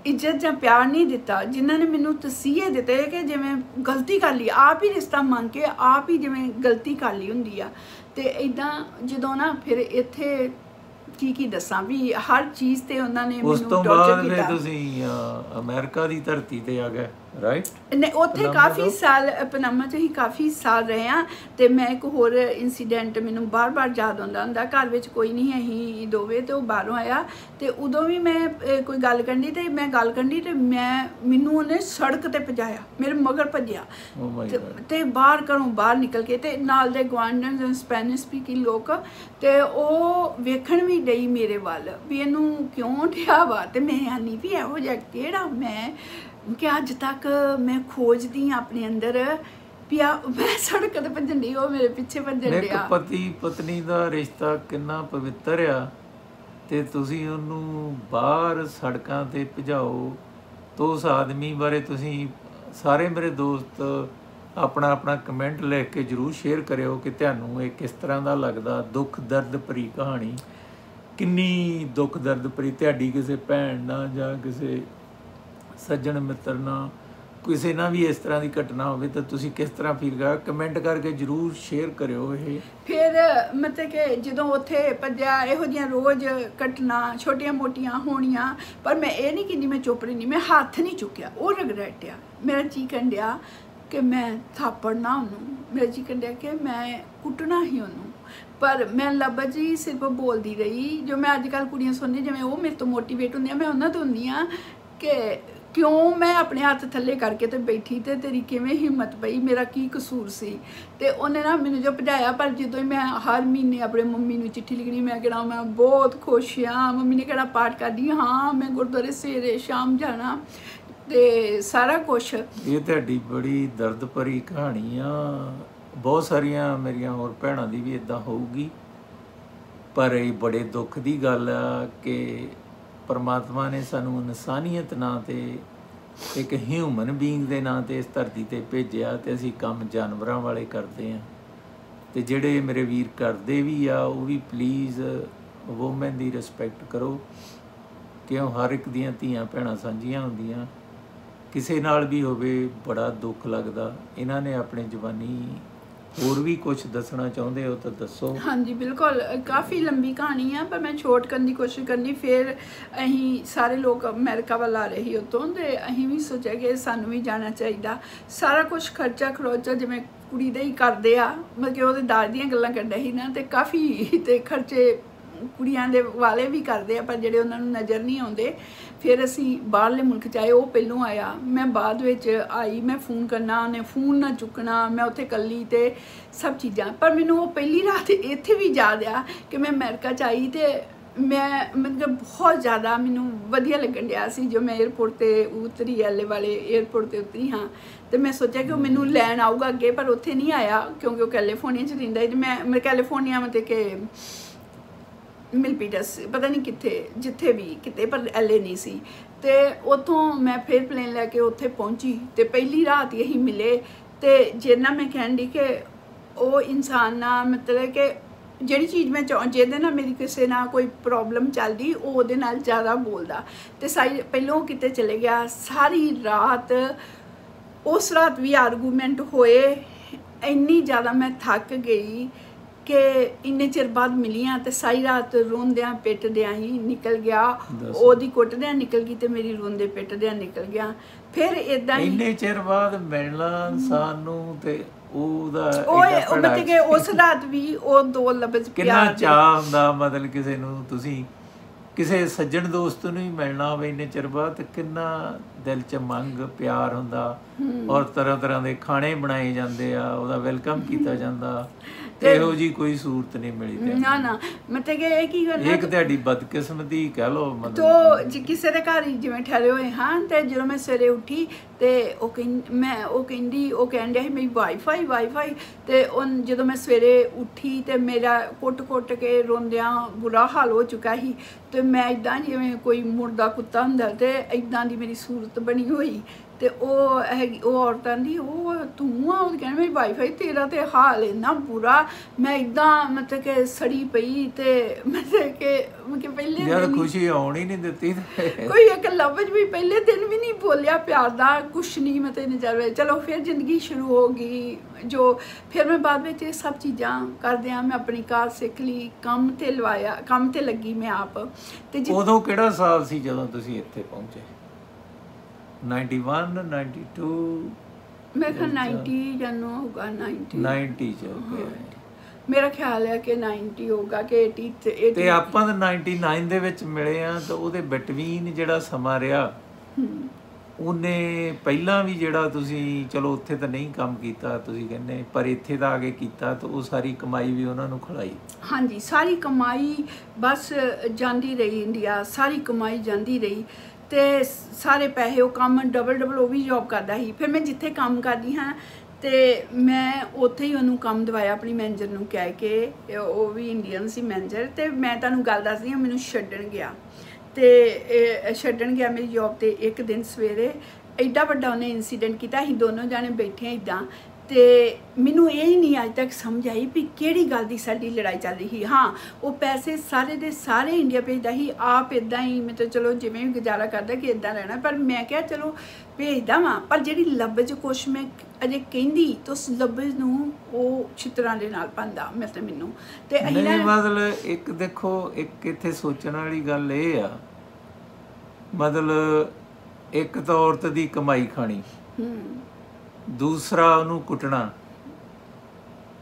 ਇੱਜ਼ਤ ਜਾਂ ਪਿਆਰ ਨਹੀਂ ਦਿੱਤਾ ਜਿਨ੍ਹਾਂ ਨੇ ਮੈਨੂੰ ਤਸੀਹੇ ਦਿੱਤੇ ਕਿ ਜਿਵੇਂ ਗਲਤੀ ਕਰ ਲਈ ਆਪ ਹੀ ਰਿਸ਼ਤਾ ਮੰਗ ਕੇ ਆਪ ਹੀ ਜਿਵੇਂ ਗਲਤੀ ਕਰ ਲਈ ਹੁੰਦੀ ਆ ਤੇ ਇੱਦਾਂ ਜਦੋਂ ਨਾ ਫਿਰ ਇੱਥੇ ਕੀ ਦੱਸਾਂ ਵੀ ਹਰ ਚੀਜ਼ ਤੇ ਉਹਨਾਂ ਨੇ ਉਸ ਤੋਂ ਬਾਅਦ ਫਿਰ ਤੁਸੀਂ ਅਮਰੀਕਾ ਦੀ ਧਰਤੀ ਤੇ ਆ ਗਏ ਰਾਈਟ ਨਹੀਂ ਉੱਥੇ ਕਾਫੀ ਸਾਲ ਪਨਾਮਾ 'ਚ ਹੀ ਕਾਫੀ ਸਾਲ ਰਹੇ ਹਾਂ ਤੇ ਮੈਂ ਇੱਕ ਹੋਰ ਇਨਸੀਡੈਂਟ ਮੈਨੂੰ ਬਾਰ-ਬਾਰ ਯਾਦ ਆਉਂਦਾ ਹੁੰਦਾ ਘਰ ਵਿੱਚ ਕੋਈ ਨਹੀਂ ਅਸੀਂ ਦੋਵੇਂ ਤੇ ਉਹ ਬਾਹਰੋਂ ਆਇਆ ਤੇ ਉਦੋਂ ਵੀ ਮੈਂ ਕੋਈ ਗੱਲ ਕਰਨੀ ਤੇ ਮੈਂ ਗੱਲ ਕਰਨੀ ਤੇ ਮੈਨੂੰ ਉਹਨੇ ਸੜਕ ਤੇ ਭਜਾਇਆ ਮੇਰੇ ਮਗਰ ਭੱਜਿਆ ਤੇ ਘਰੋਂ ਬਾਹਰ ਨਿਕਲ ਕੇ ਤੇ ਨਾਲ ਦੇ ਗਵਾਂਢਣ ਸਪੈਨਿਸ਼ ਸਪੀਕਿੰਗ ਲੋਕ ਤੇ ਉਹ ਵੇਖਣ ਵੀ ਡਈ ਮੇਰੇ ਵੱਲ ਵੀ ਇਹਨੂੰ ਕਿਉਂ ਠਿਆ ਵਾ ਤੇ ਮੈਂ ਆਨੀ ਵੀ ਇਹੋ ਜਿਹਾ ਕਿਹੜਾ ਮੈਂ ਕਿ ਅੱਜ ਤੱਕ ਮੈਂ ਖੋਜਦੀ ਹਾਂ ਆਪਣੇ ਅੰਦਰ ਪਿਆ ਮੈਂ ਸੜਕ ਤੇ ਭੱਜਣ ਡਈ ਉਹ ਮੇਰੇ ਪਿੱਛੇ ਭੱਜਣ ਡਿਆ ਪਤੀ ਪਤਨੀ ਦਾ ਰਿਸ਼ਤਾ ਕਿੰਨਾ ਪਵਿੱਤਰ ਆ ਤੇ ਤੁਸੀਂ ਉਹਨੂੰ ਬਾਹਰ ਸੜਕਾਂ ਤੇ ਭਜਾਓ ਤਾਂ ਉਸ ਆਦਮੀ ਬਾਰੇ ਤੁਸੀਂ ਸਾਰੇ ਮੇਰੇ ਦੋਸਤ ਆਪਣਾ ਕਮੈਂਟ ਲਿਖ ਕੇ ਜ਼ਰੂਰ ਸ਼ੇਅਰ ਕਰਿਓ ਕਿ ਤੁਹਾਨੂੰ ਇਹ ਕਿਸ ਤਰ੍ਹਾਂ ਦਾ ਲੱਗਦਾ ਦੁੱਖ ਦਰਦ ਭਰੀ ਕਹਾਣੀ ਕਿੰਨੀ ਦੁੱਖ ਦਰਦ ਭਰੀ ਤੁਹਾਡੀ ਕਿਸੇ ਭੈਣ ਨਾਲ ਜਾਂ ਕਿਸੇ ਸੱਜਣ ਮਿੱਤਰ ਨਾਲ ਕਿਸੇ ਨਾਲ ਵੀ ਇਸ ਤਰ੍ਹਾਂ ਦੀ ਘਟਨਾ ਹੋਵੇ ਤਾਂ ਤੁਸੀਂ ਕਿਸ ਤਰ੍ਹਾਂ ਫੀਲ ਕਰ ਕਮੈਂਟ ਕਰਕੇ ਜ਼ਰੂਰ ਸ਼ੇਅਰ ਕਰਿਓ ਇਹ ਫਿਰ ਮਤਲਬ ਕਿ ਜਦੋਂ ਉੱਥੇ ਭੱਜਿਆ ਇਹੋ ਜਿਹੀਆਂ ਰੋਜ਼ ਘਟਨਾ ਛੋਟੀਆਂ ਮੋਟੀਆਂ ਹੋਣੀਆਂ ਪਰ ਮੈਂ ਇਹ ਨਹੀਂ ਕਹਿੰਦੀ ਮੈਂ ਚੁੱਪ ਰਹੀ ਨਹੀਂ ਮੈਂ ਹੱਥ ਨਹੀਂ ਚੁੱਕਿਆ ਉਹ ਰਿਗਰੈਟ ਆ ਮੇਰਾ ਜੀ ਕਹਿੰਦਿਆ ਕਿ ਮੈਂ ਥਾਪੜਨਾ ਉਹਨੂੰ ਮੇਰਾ ਜੀ ਕਹਿੰਦਿਆ ਕਿ ਮੈਂ ਕੁੱਟਣਾ ਹੀ ਉਹਨੂੰ ਪਰ ਮੈਂ ਲਫ਼ਜ਼ ਹੀ ਸਿਰਫ ਬੋਲਦੀ ਰਹੀ ਜੋ ਮੈਂ ਅੱਜ ਕੱਲ੍ਹ ਕੁੜੀਆਂ ਸੁਣਦੀ ਜਿਵੇਂ ਉਹ ਮੇਰੇ ਤੋਂ ਮੋਟੀਵੇਟ ਹੁੰਦੀਆਂ ਮੈਂ ਉਹਨਾਂ ਤੋਂ ਹੁੰਦੀ ਹਾਂ ਕਿ ਕਿਉਂ ਮੈਂ ਆਪਣੇ ਹੱਥ ਥੱਲੇ ਕਰਕੇ ਤੇ ਬੈਠੀ ਤੇ ਤੇਰੀ ਕਿਵੇਂ ਹਿੰਮਤ ਪਈ ਮੇਰਾ ਕੀ ਕਸੂਰ ਸੀ ਤੇ ਉਹਨੇ ਨਾ ਮੈਨੂੰ ਜੋ ਭਜਾਇਆ ਪਰ ਜਦੋਂ ਮੈਂ ਹਰ ਮਹੀਨੇ ਆਪਣੇ ਮੰਮੀ ਨੂੰ ਚਿੱਠੀ ਲਿਖਣੀ ਮੈਂ ਕਹਿਣਾ ਮੈਂ ਬਹੁਤ ਖੁਸ਼ ਹਾਂ ਮੰਮੀ ਨੇ ਕਿਹੜਾ ਪਾਠ ਕਰਦੀ ਹਾਂ ਮੈਂ ਗੁਰਦੁਆਰੇ ਸਵੇਰੇ ਸ਼ਾਮ ਜਾਣਾ ਤੇ ਸਾਰਾ ਕੁਛ ਇਹ ਤੁਹਾਡੀ ਬੜੀ ਦਰਦ ਭਰੀ ਕਹਾਣੀ ਆ ਬਹੁਤ ਸਾਰੀਆਂ ਮੇਰੀਆਂ ਹੋਰ ਭੈਣਾਂ ਦੀ ਵੀ ਇਦਾਂ ਹੋਊਗੀ ਪਰ ਇਹ ਬੜੇ ਦੁੱਖ ਦੀ ਗੱਲ ਆ ਕਿ ਪਰਮਾਤਮਾ ਨੇ ਸਾਨੂੰ ਇਨਸਾਨੀਅਤ ਨਾਂ ਤੇ ਇੱਕ ਹਿਊਮਨ ਬੀਇੰਗ ਦੇ ਨਾਂ ਤੇ ਇਸ ਧਰਤੀ ਤੇ ਭੇਜਿਆ ਤੇ ਅਸੀਂ ਕੰਮ ਜਾਨਵਰਾਂ ਵਾਲੇ ਕਰਦੇ ਹਾਂ ਤੇ ਜਿਹੜੇ ਮੇਰੇ ਵੀਰ ਕਰਦੇ ਵੀ ਆ ਉਹ ਵੀ ਪਲੀਜ਼ ਵੂਮਨ ਦੀ ਰਿਸਪੈਕਟ ਕਰੋ ਕਿਉਂ ਹਰ ਇੱਕ ਦੀਆਂ ਧੀਆਂ ਭੈਣਾਂ ਸਾਂਝੀਆਂ ਹੁੰਦੀਆਂ ਕਿਸੇ ਨਾਲ ਵੀ ਹੋਵੇ ਬੜਾ ਦੁੱਖ ਲੱਗਦਾ ਇਹਨਾਂ ਨੇ ਆਪਣੀ ਜ਼ੁਬਾਨੀ ਹੋਰ ਵੀ ਕੁਝ ਦੱਸਣਾ ਚਾਹੁੰਦੇ ਹੋ ਤਾਂ ਦੱਸੋ ਹਾਂਜੀ ਬਿਲਕੁਲ ਕਾਫੀ ਲੰਬੀ ਕਹਾਣੀ ਆ ਪਰ ਮੈਂ ਛੋਟ ਕਰਨ ਦੀ ਕੋਸ਼ਿਸ਼ ਕਰਨੀ ਫਿਰ ਅਸੀਂ ਸਾਰੇ ਲੋਕ ਅਮਰੀਕਾ ਵੱਲ ਆ ਰਹੇ ਸੀ ਉੱਥੋਂ ਤੇ ਅਸੀਂ ਵੀ ਸੋਚਿਆ ਕਿ ਸਾਨੂੰ ਵੀ ਜਾਣਾ ਚਾਹੀਦਾ ਸਾਰਾ ਕੁਝ ਖਰਚਾ ਖਰੋਚਾ ਜਿਵੇਂ ਕੁੜੀ ਦਾ ਹੀ ਕਰਦੇ ਆ ਮਤਲਬ ਕਿ ਉਹਦੇ ਦਾਜ ਦੀਆਂ ਗੱਲਾਂ ਕਰਦੇ ਸੀ ਨਾ ਤੇ ਕਾਫੀ ਤੇ ਖਰਚੇ ਕੁੜੀਆਂ ਦੇ ਵਾਲੇ ਵੀ ਕਰਦੇ ਆ ਪਰ ਜਿਹੜੇ ਉਹਨਾਂ ਨੂੰ ਨਜ਼ਰ ਨਹੀਂ ਆਉਂਦੇ ਫਿਰ ਅਸੀਂ ਬਾਹਰਲੇ ਮੁਲਕ 'ਚ ਆਏ ਉਹ ਪਹਿਲੋਂ ਆਇਆ ਮੈਂ ਬਾਅਦ ਵਿੱਚ ਆਈ ਮੈਂ ਫੋਨ ਕਰਨਾ ਉਹਨੇ ਫੋਨ ਨਾ ਚੁੱਕਣਾ ਮੈਂ ਉੱਥੇ ਇਕੱਲੀ ਤੇ ਸਭ ਚੀਜ਼ਾਂ ਪਰ ਮੈਨੂੰ ਉਹ ਪਹਿਲੀ ਰਾਤ ਇੱਥੇ ਵੀ ਯਾਦ ਆ ਕਿ ਮੈਂ ਅਮਰੀਕਾ 'ਚ ਆਈ ਤੇ ਮੈਂ ਮਤਲਬ ਬਹੁਤ ਜ਼ਿਆਦਾ ਮੈਨੂੰ ਵਧੀਆ ਲੱਗਣ ਡਿਆ ਸੀ ਜੋ ਮੈਂ ਏਅਰਪੋਰਟ 'ਤੇ ਉਤਰੀ ਐਲੇ ਵਾਲੇ ਏਅਰਪੋਰਟ 'ਤੇ ਉਤਰੀ ਹਾਂ ਤੇ ਮੈਂ ਸੋਚਿਆ ਕਿ ਉਹ ਮੈਨੂੰ ਲੈਣ ਆਊਗਾ ਅੱਗੇ ਪਰ ਉੱਥੇ ਨਹੀਂ ਆਇਆ ਕਿਉਂਕਿ ਉਹ ਕੈਲੀਫੋਰਨੀਆ 'ਚ ਰਹਿੰਦਾ ਤੇ ਮੈਂ ਕੈਲੀਫੋਰਨੀਆ ਮਤਲਬ ਕਿ ਮਿਲਪੀਟਸ ਪਤਾ ਨਹੀਂ ਕਿੱਥੇ ਜਿੱਥੇ ਵੀ ਕਿਤੇ ਪਰ ਐਲੇ ਨਹੀਂ ਸੀ ਤੇ ਉੱਥੋਂ ਮੈਂ ਫਿਰ ਪਲੇਨ ਲੈ ਕੇ ਉੱਥੇ ਪਹੁੰਚੀ ਤੇ ਪਹਿਲੀ ਰਾਤ ਹੀ ਮਿਲੇ ਤੇ ਜਿੰਨਾ ਮੈਂ ਕਹਿੰਦੀ ਕਿ ਉਹ ਇਨਸਾਨ ਨਾਲ ਮਤਲਬ ਕਿ ਜਿਹੜੀ ਚੀਜ਼ ਮੈਂ ਜਿਹਦੇ ਨਾਲ ਮੇਰੀ ਕਿਸੇ ਨਾਲ ਕੋਈ ਪ੍ਰੋਬਲਮ ਚੱਲਦੀ ਉਹ ਉਹਦੇ ਨਾਲ ਜ਼ਿਆਦਾ ਬੋਲਦਾ ਤੇ ਪਹਿਲੋਂ ਕਿਤੇ ਚਲੇ ਗਿਆ ਸਾਰੀ ਰਾਤ ਉਸ ਰਾਤ ਵੀ ਆਰਗੂਮੈਂਟ ਹੋਏ ਇੰਨੀ ਜ਼ਿਆਦਾ ਮੈਂ ਥੱਕ ਗਈ ਕਿ ਇੰਨੇ ਚਿਰ ਬਾਅਦ ਮਿਲੀਆਂ ਤੇ ਸਾਰੀ ਰਾਤ ਰੋਂਦਿਆਂ ਪਿੱਟਦਿਆਂ ਹੀ ਨਿਕਲ ਗਿਆ ਉਹਦੀ ਕੁੱਟਦਿਆਂ ਨਿਕਲ ਗਈ ਤੇ ਮੇਰੀ ਰੋਂਦੇ ਪਿੱਟਦਿਆਂ ਨਿਕਲ ਗਿਆ ਫਿਰ ਇਦਾਂ ਹੀ ਇੰਨੇ ਚਿਰ ਬਾਅਦ ਮਿਲਣਾ ਇਨਸਾਨ ਨੂੰ ਤੇ ਉਹਦਾ ਉਹ ਮਤਲਬ ਕਿ ਉਸ ਰਾਤ ਵੀ ਉਹ ਦੋ ਲਫ਼ਜ਼ ਕਿੰਨਾ ਚਾਹ ਹੁੰਦਾ ਮਤਲਬ ਕਿਸੇ ਨੂੰ ਤੁਸੀਂ ਕਿਸੇ ਸੱਜਣ ਦੋਸਤ ਨੂੰ ਹੀ ਮਿਲਣਾ ਹੋਵੇ ਇੰਨੇ ਚਿਰ ਬਾਅਦ ਤੇ ਕਿੰਨਾ ਦਿਲ 'ਚ ਮੰਗ ਪਿਆਰ ਹੁੰਦਾ ਔਰ ਤਰ੍ਹਾਂ ਤਰ੍ਹਾਂ ਦੇ ਖਾਣੇ ਬਣਾਏ ਜਾਂਦੇ ਆ, ਉਹਦਾ ਵੈਲਕਮ ਕੀਤਾ ਜਾਂਦਾ। ਇਹੋ ਜੀ ਕੋਈ ਸੂਰਤ ਨਹੀਂ ਮਿਲੀ ਤੇ ਨਾ ਨਾ ਮਤਲਬ ਕਿ ਇਹ ਕੀ ਗੱਲ ਇੱਕ ਤੁਹਾਡੀ ਬਦਕਿਸਮਤੀ ਕਹਿ ਲਓ ਤੋ ਮਤਲਬ। ਕਿਸੇ ਦੇ ਘਰ ਹੀ ਜਿਵੇਂ ਠਹਿਰੇ ਹੋਏ ਹਾਂ ਤੇ ਜਦੋਂ ਮੈਂ ਸਵੇਰੇ ਉੱਠੀ ਤੇ ਉਹ ਕਹਿਣ ਡਿਆ ਸੀ ਮੇਰੀ ਵਾਈਫਾਈ ਤੇ ਜਦੋਂ ਮੈਂ ਸਵੇਰੇ ਉੱਠੀ ਤੇ ਮੇਰਾ ਕੁੱਟ ਕੇ ਰੋਂਦਿਆਂ ਬੁਰਾ ਹਾਲ ਹੋ ਚੁੱਕਾ ਸੀ ਤੇ ਮੈਂ ਇਦਾਂ ਜਿਵੇਂ ਕੋਈ ਮੁਰਦਾ ਕੁੱਤਾ ਹੁੰਦਾ ਤੇ ਇਦਾਂ ਦੀ ਮੇਰੀ ਸੂਰਤ ਬਣੀ ਹੋਈ ਤੇ ਉਹ ਔਰਤਾਂ ਦੀ ਉਹ ਤੂੰ ਆ, ਉਹ ਕਹਿੰਦੇ ਮੇਰੀ ਵਾਈਫਾਈ ਤੇਰਾ ਤੇ ਹਾਲ ਇੰਨਾ ਬੁਰਾ, ਮੈਂ ਇਦਾਂ ਮਤਲਬ ਕਿ ਸੜੀ ਪਈ ਤੇ ਮਤਲਬ ਕਿ ਪਹਿਲੇ ਯਾਰ ਦਿਨ ਖੁਸ਼ੀ ਆਉਣ ਹੀ ਨਹੀਂ ਦਿੱਤੀ ਕੋਈ ਇੱਕ ਲਫ਼ਜ਼ ਵੀ ਪਹਿਲੇ ਦਿਨ ਵੀ ਨਹੀਂ ਬੋਲਿਆ ਪਿਆਰ ਦਾ, ਕੁਛ ਨਹੀਂ ਮਤਲਬ ਨਜ਼ਰ। ਚਲੋ ਫਿਰ ਜ਼ਿੰਦਗੀ ਸ਼ੁਰੂ ਹੋ ਗਈ ਜੋ ਫਿਰ ਮੈਂ ਬਾਅਦ ਵਿੱਚ ਇਹ ਸਭ ਚੀਜ਼ਾਂ ਕਰਦਿਆਂ ਮੈਂ ਆਪਣੀ ਕਾਰ ਸਿੱਖ ਲਈ, ਕੰਮ ਤੇ ਲੱਗੀ ਮੈਂ ਆਪ। ਤੇ ਉਦੋਂ ਕਿਹੜਾ ਸਾਲ ਸੀ ਜਦੋਂ ਤੁਸੀਂ ਇੱਥੇ ਪਹੁੰਚੇ? 91 92 ਮੈਂ ਕਿਹਾ 90 ਜਾਨੋ ਹੋਗਾ 90 ਚ okay। ਮੇਰਾ ਖਿਆਲ ਹੈ ਕਿ 90 ਹੋਗਾ ਕਿ 80 ਤੇ ਆਪਾਂ ਤਾਂ 99 ਦੇ ਵਿੱਚ ਮਿਲੇ ਆ ਤਾਂ ਉਹਦੇ ਬਿਟਵੀਨ ਜਿਹੜਾ ਸਮਾਂ ਰਿਹਾ ਉਹਨੇ ਪਹਿਲਾਂ ਵੀ ਜਿਹੜਾ ਤੁਸੀਂ ਚਲੋ ਉੱਥੇ ਤਾਂ ਨਹੀਂ ਕੰਮ ਕੀਤਾ ਤੁਸੀਂ ਕਹਿੰਦੇ, ਪਰ ਇੱਥੇ ਤਾਂ ਆ ਕੇ ਕੀਤਾ ਤਾਂ ਉਹ ਸਾਰੀ ਕਮਾਈ ਵੀ ਉਹਨਾਂ ਨੂੰ ਖਿਲਾਈ। ਹਾਂਜੀ ਸਾਰੀ ਕਮਾਈ ਬਸ ਜਾਂਦੀ ਰਹੀ ਇੰਡੀਆ, ਸਾਰੀ ਕਮਾਈ ਜਾਂਦੀ ਰਹੀ ਤੇ ਸਾਰੇ ਪੈਸੇ ਉਹ ਕੰਮ ਡਬਲ ਉਹ ਵੀ ਜੋਬ ਕਰਦਾ ਸੀ। ਫਿਰ ਮੈਂ ਜਿੱਥੇ ਕੰਮ ਕਰਦੀ ਹਾਂ ਤੇ ਮੈਂ ਉੱਥੇ ਹੀ ਉਹਨੂੰ ਕੰਮ ਦਵਾਇਆ ਆਪਣੀ ਮੈਨੇਜਰ ਨੂੰ ਕਹਿ ਕੇ, ਉਹ ਵੀ ਇੰਡੀਅਨ ਸੀ ਮੈਨੇਜਰ। ਤੇ ਮੈਂ ਤੁਹਾਨੂੰ ਗੱਲ ਦੱਸਦੀ ਹਾਂ, ਮੈਨੂੰ ਛੱਡਣ ਗਿਆ ਮੇਰੀ ਜੋਬ ਤੇ ਇੱਕ ਦਿਨ ਸਵੇਰੇ ਐਡਾ ਵੱਡਾ ਉਹਨੇ ਇੰਸੀਡੈਂਟ ਕੀਤਾ। ਅਸੀਂ ਦੋਨੋਂ ਜਾਣੇ ਬੈਠੇ ਹਾਂ ਇੱਦਾਂ ਤੇ ਮੈਨੂੰ ਇਹ ਹੀ ਨਹੀਂ ਅੱਜ ਤੱਕ ਸਮਝ ਆਈ ਵੀ ਕਿਹੜੀ ਗੱਲ ਦੀ ਸਾਡੀ ਲੜਾਈ ਚੱਲ ਰਹੀ ਸੀ। ਹਾਂ ਉਹ ਪੈਸੇ ਸਾਰੇ ਦੇ ਸਾਰੇ ਇੰਡੀਆ ਭੇਜਦਾ ਸੀ, ਆਪ ਇੱਦਾਂ ਹੀ ਮਤਲਬ ਚਲੋ ਜਿਵੇਂ ਵੀ ਗੁਜ਼ਾਰਾ ਕਰਦਾ ਕਿ ਇੱਦਾਂ ਰਹਿਣਾ, ਪਰ ਮੈਂ ਕਿਹਾ ਚਲੋ ਭੇਜਦਾ ਵਾਂ, ਪਰ ਜਿਹੜੀ ਲਫ਼ਜ਼ ਕੁਛ ਮੈਂ ਅਜੇ ਕਹਿੰਦੀ ਤਾਂ ਉਸ ਲਫ਼ਜ਼ ਨੂੰ ਉਹ ਛਿੱਤਰਾਂ ਦੇ ਨਾਲ ਪਾਉਂਦਾ ਮਤਲਬ ਮੈਨੂੰ। ਤੇ ਨਹੀਂ ਮਤਲਬ ਇੱਕ ਦੇਖੋ ਇੱਕ ਇੱਥੇ ਸੋਚਣ ਵਾਲੀ ਗੱਲ ਇਹ ਆ, ਮਤਲਬ ਇੱਕ ਤਾਂ ਔਰਤ ਦੀ ਕਮਾਈ ਖਾਣੀ, ਦੂਸਰਾ ਉਹਨੂੰ ਕੁੱਟਣਾ,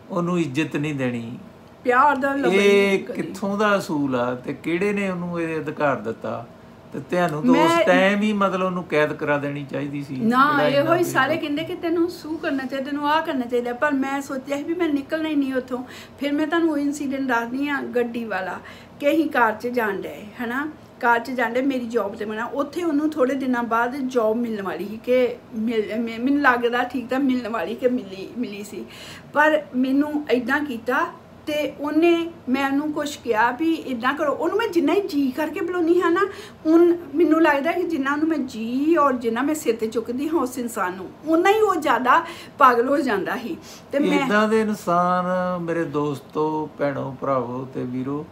ਉਹਨੂੰ ਇੱਜ਼ਤ ਨਹੀਂ ਦੇਣੀ, ਪਿਆਰ ਦਾ ਇਹ ਕਿੱਥੋਂ ਦਾ ਅਸੂਲ ਆ ਤੇ ਕਿਹੜੇ ਨੇ ਉਹਨੂੰ ਇਹ ਅਧਿਕਾਰ ਦਿੱਤਾ? ਤੇ ਤੁਹਾਨੂੰ ਤਾਂ ਉਸ ਟਾਈਮ ਹੀ ਮਤਲਬ ਉਹਨੂੰ ਕੈਦ ਕਰਾ ਦੇਣੀ ਚਾਹੀਦੀ ਸੀ ਨਾ। ਇਹੋ ਹੀ ਸਾਰੇ ਕਹਿੰਦੇ ਕਿ ਤੈਨੂੰ ਸੂ ਕਰਨਾ ਚਾਹੀਦਾ, ਤੈਨੂੰ ਆਹ ਕਰਨਾ ਚਾਹੀਦਾ, ਪਰ ਮੈਂ ਸੋਚਿਆ ਸੀ ਵੀ ਮੈਂ ਨਿਕਲਣਾ ਹੀ ਨਹੀਂ ਉੱਥੋਂ। ਫਿਰ ਮੈਂ ਤੁਹਾਨੂੰ ਉਹ ਇੰਸੀਡੈਂਟ ਦੱਸਦੀ ਹਾਂ ਗੱਡੀ ਵਾਲਾ ਕਿ ਅਸੀਂ ਕਾਰ 'ਚ ਜਾਣ ਡਏ ਹੈ ਨਾ, ਕਾਰ 'ਚ ਜਾਂਦੇ ਮੇਰੀ ਜੋਬ ਤੇ ਬਣਾ ਉੱਥੇ ਉਹਨੂੰ ਥੋੜ੍ਹੇ ਦਿਨਾਂ ਬਾਅਦ ਜੋਬ ਮਿਲਣ ਵਾਲੀ ਸੀ ਕਿ ਮੈਨੂੰ ਲੱਗਦਾ ਠੀਕ ਤਾਂ ਮਿਲਣ ਵਾਲੀ ਕਿ ਮਿਲੀ ਸੀ, ਪਰ ਮੈਨੂੰ ਇੱਦਾਂ ਕੀਤਾ ਤੇ ਉਹਨੇ ਮੈਨੂੰ ਕੁਛ ਕਿਹਾ ਵੀ ਇੱਦਾਂ ਕਰੋ। ਉਹਨੂੰ ਮੈਂ ਜਿੰਨਾ ਹੀ ਜੀ ਕਰਕੇ ਬੁਲਾਉਂਦੀ ਹਾਂ ਨਾ, ਹੁਣ ਮੈਨੂੰ ਲੱਗਦਾ ਕਿ ਜਿੰਨਾ ਉਹਨੂੰ ਮੈਂ ਜੀ ਔਰ ਜਿੰਨਾ ਮੈਂ ਸਿਰ ਤੇ ਚੁੱਕਦੀ ਹਾਂ ਉਸ ਇਨਸਾਨ ਨੂੰ, ਓਨਾ ਹੀ ਉਹ ਜ਼ਿਆਦਾ ਪਾਗਲ ਹੋ ਜਾਂਦਾ ਸੀ। ਤੇ ਮੈਂ ਇੱਦਾਂ ਦੇ ਇਨਸਾਨ ਮੇਰੇ ਦੋਸਤੋ ਭੈਣੋ ਭਰਾਵੋ ਤੇ ਵੀਰੋ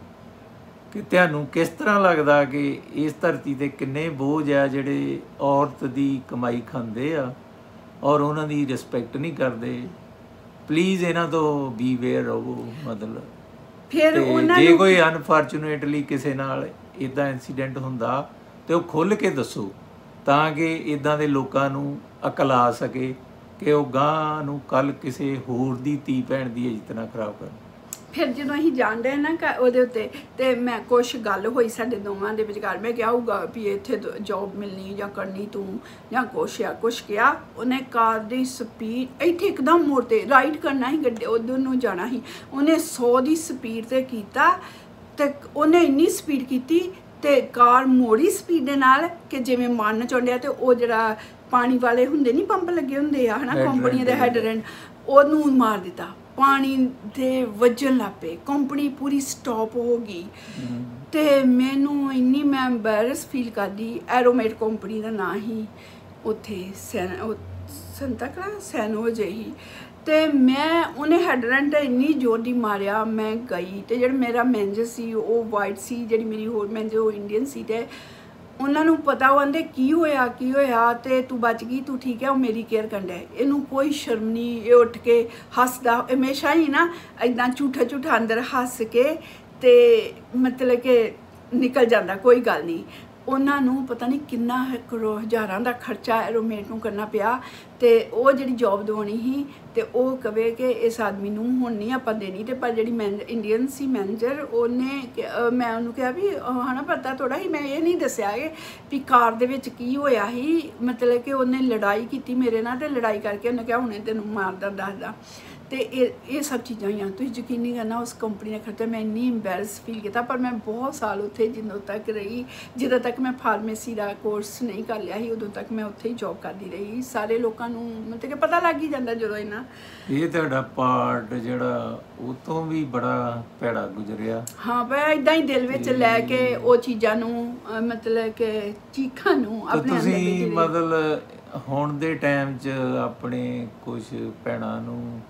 ਕਿ ਤੁਹਾਨੂੰ ਕਿਸ ਤਰ੍ਹਾਂ ਲੱਗਦਾ ਕਿ ਇਸ ਧਰਤੀ ਤੇ ਕਿੰਨੇ ਬੋਝ ਆ ਜਿਹੜੇ ਔਰਤ ਦੀ ਕਮਾਈ ਖਾਂਦੇ ਆ ਔਰ ਉਹਨਾਂ ਦੀ ਰਿਸਪੈਕਟ ਨਹੀਂ ਕਰਦੇ? ਪਲੀਜ਼ ਇਹਨਾਂ ਤੋਂ ਬੀ ਵੇਅਰ ਰਹੋ। ਮਤਲਬ ਫਿਰ ਜੇ ਕੋਈ ਅਨਫੋਰਚੂਨੇਟਲੀ ਕਿਸੇ ਨਾਲ ਇੱਦਾਂ ਇਨਸੀਡੈਂਟ ਹੁੰਦਾ ਤੇ ਉਹ ਖੁੱਲ੍ਹ ਕੇ ਦੱਸੋ ਤਾਂ ਕਿ ਇੱਦਾਂ ਦੇ ਲੋਕਾਂ ਨੂੰ ਅਕਲ ਆ ਸਕੇ ਕਿ ਉਹ ਗਾਂ ਨੂੰ ਕੱਲ੍ਹ ਕਿਸੇ ਹੋਰ ਦੀ ਧੀ ਭੈਣ ਦੀ ਇੱਜ਼ਤ ਨਾ ਖਰਾਬ ਕਰਨ। ਫਿਰ ਜਦੋਂ ਅਸੀਂ ਜਾਣਦੇ ਨਾ ਉਹਦੇ ਉੱਤੇ ਤੇ ਮੈਂ ਕੁਛ ਗੱਲ ਹੋਈ ਸਾਡੇ ਦੋਵਾਂ ਦੇ ਵਿਚਕਾਰ, ਮੈਂ ਕਿਹਾ ਹੋਊਗਾ ਵੀ ਇੱਥੇ ਜੋਬ ਮਿਲਣੀ ਜਾਂ ਕਰਨੀ ਤੂੰ ਜਾਂ ਕੁਛ ਕਿਹਾ। ਉਹਨੇ ਕਾਰ ਦੀ ਸਪੀਡ ਇੱਥੇ ਇੱਕਦਮ ਮੋੜ ਤੇ ਰਾਈਟ ਕਰਨਾ ਸੀ, ਗੱਡੀ ਉਧਰ ਨੂੰ ਜਾਣਾ ਸੀ, ਉਹਨੇ 100 ਦੀ ਸਪੀਡ ਤੇ ਕੀਤਾ ਤੇ ਉਹਨੇ ਇੰਨੀ ਸਪੀਡ ਕੀਤੀ ਤੇ ਕਾਰ ਮੋੜੀ ਸਪੀਡ ਦੇ ਨਾਲ ਕਿ ਜਿਵੇਂ ਮਾਰਨ ਚਾਹੁੰਦਿਆ ਤੇ ਉਹ ਜਿਹੜਾ ਪਾਣੀ ਵਾਲੇ ਹੁੰਦੇ ਨਹੀਂ ਪੰਪ ਲੱਗੇ ਹੁੰਦੇ ਆ ਹੈ ਨਾ ਕੰਪਨੀਆਂ ਦੇ ਹੈਡਰੈਂਟ, ਉਹਨੂੰ ਮਾਰ ਦਿੱਤਾ। ਪਾਣੀ ਦੇ ਵੱਜਣ ਲੱਗ ਪਏ, ਕੰਪਨੀ ਪੂਰੀ ਸਟਾਪ ਹੋ ਗਈ ਤੇ ਮੈਨੂੰ ਇੰਨੀ ਮੈਂ ਐਂਬੈਰਸ ਫੀਲ ਕਰਦੀ। ਐਰੋਮੇਟ ਕੰਪਨੀ ਦਾ ਨਾਂ ਹੀ ਉੱਥੇ ਸੈਨੋ ਜਿਹੀ ਤੇ ਮੈਂ ਉਹਨੇ ਹੈਡਰੈਂਟ ਇੰਨੀ ਜ਼ੋਰ ਦੀ ਮਾਰਿਆ, ਮੈਂ ਗਈ ਤੇ ਜਿਹੜਾ ਮੇਰਾ ਮੈਨੇਜਰ ਸੀ ਉਹ ਵਾਈਟ ਸੀ, ਜਿਹੜੀ ਮੇਰੀ ਹੋਰ ਮੈਨੇਜਰ ਉਹ ਇੰਡੀਅਨ ਸੀ ਤੇ ਉਹਨਾਂ ਨੂੰ ਪਤਾ, ਉਹ ਕਹਿੰਦੇ ਕੀ ਹੋਇਆ ਤੇ ਤੂੰ ਬਚ ਗਈ, ਤੂੰ ਠੀਕ ਹੈ, ਉਹ ਮੇਰੀ ਕੇਅਰ ਕਰਨ ਡਿਆ। ਇਹਨੂੰ ਕੋਈ ਸ਼ਰਮ ਨਹੀਂ, ਇਹ ਉੱਠ ਕੇ ਹੱਸਦਾ ਹਮੇਸ਼ਾ ਹੀ ਨਾ ਇੱਦਾਂ ਝੂਠਾ ਅੰਦਰ ਹੱਸ ਕੇ ਤੇ ਮਤਲਬ ਕਿ ਨਿਕਲ ਜਾਂਦਾ, ਕੋਈ ਗੱਲ ਨਹੀਂ। ਉਹਨਾਂ ਨੂੰ ਪਤਾ ਨਹੀਂ ਕਿੰਨਾ ਹਜ਼ਾਰਾਂ ਦਾ ਖਰਚਾ ਐਰੋਮੇਟ ਨੂੰ ਕਰਨਾ ਪਿਆ ਤੇ ਉਹ ਜਿਹੜੀ ਜੌਬ ਦਿਵਾਉਣੀ ਸੀ ਤੇ ਉਹ ਕਵੇ ਕਿ ਇਸ ਆਦਮੀ ਨੂੰ ਹੁਣ ਨਹੀਂ ਆਪਾਂ ਦੇਣੀ। ਤੇ ਪਰ ਜਿਹੜੀ ਇੰਡੀਅਨ ਸੀ ਮੈਨੇਜਰ, ਉਹਨੇ ਮੈਂ ਉਹਨੂੰ ਕਿਹਾ ਵੀ ਹਨਾ ਪਤਾ ਥੋੜਾ ਹੀ, ਮੈਂ ਇਹ ਨਹੀਂ ਦੱਸਿਆ ਵੀ ਕਾਰ ਦੇ ਵਿੱਚ ਕੀ ਹੋਇਆ ਸੀ। ਮਤਲਬ ਕਿ ਉਹਨੇ ਲੜਾਈ ਕੀਤੀ ਮੇਰੇ ਨਾਲ, ਤੇ ਲੜਾਈ ਕਰਕੇ ਉਹਨੇ ਕਿਹਾ ਹੁਣੇ ਤੈਨੂੰ ਮਾਰਦਾ ਦੱਸਦਾ। ਤੇ ਇਹ ਸਭ ਚੀਜ਼ਾਂ ਹੋਈਆਂ। ਤੁਸੀਂ ਯਕੀਨ ਨਹੀਂ ਕਰਨਾ, ਉਸ ਕੰਪਨੀ ਦਾ ਖਰਚਾ ਮੈਂ ਇੰਨੀ ਇੰਬੈਰਸ ਫੀਲ ਕੀਤਾ। ਪਰ ਮੈਂ ਬਹੁਤ ਸਾਲ ਉੱਥੇ ਜਦੋਂ ਤੱਕ ਰਹੀ, ਜਦੋਂ ਤੱਕ ਮੈਂ ਫਾਰਮੇਸੀ ਦਾ ਕੋਰਸ ਨਹੀਂ ਕਰ ਲਿਆ ਸੀ, ਉਦੋਂ ਤੱਕ ਮੈਂ ਉੱਥੇ ਹੀ ਜੌਬ ਕਰਦੀ ਰਹੀ। ਸਾਰੇ ਲੋਕਾਂ ਨੂੰ ਮਤਲਬ ਕਿ ਪਤਾ ਲੱਗ ਹੀ ਜਾਂਦਾ ਜਦੋਂ ਇਹਨਾਂ ਇਹ ਤੁਹਾਡਾ ਪਾਰਟ ਜਿਹੜਾ ਉਹ ਤੋਂ ਵੀ ਬੜਾ ਭੈੜਾ ਗੁਜ਼ਰਿਆ। ਹਾਂ, ਪਰ ਇਦਾਂ ਹੀ ਦਿਲ ਵਿੱਚ ਲੈ ਕੇ ਉਹ ਚੀਜ਼ਾਂ ਨੂੰ ਮਤਲਬ ਕਿ ਚੀਖਾਂ ਨੂੰ ਆਪਣੇ ਅੰਦਰ ਤੁਸੀਂ ਮਤਲਬ ਹੁਣ ਦੇ ਟਾਈਮ 'ਚ ਆਪਣੇ ਕੁਝ ਭੈਣਾਂ ਨੂੰ,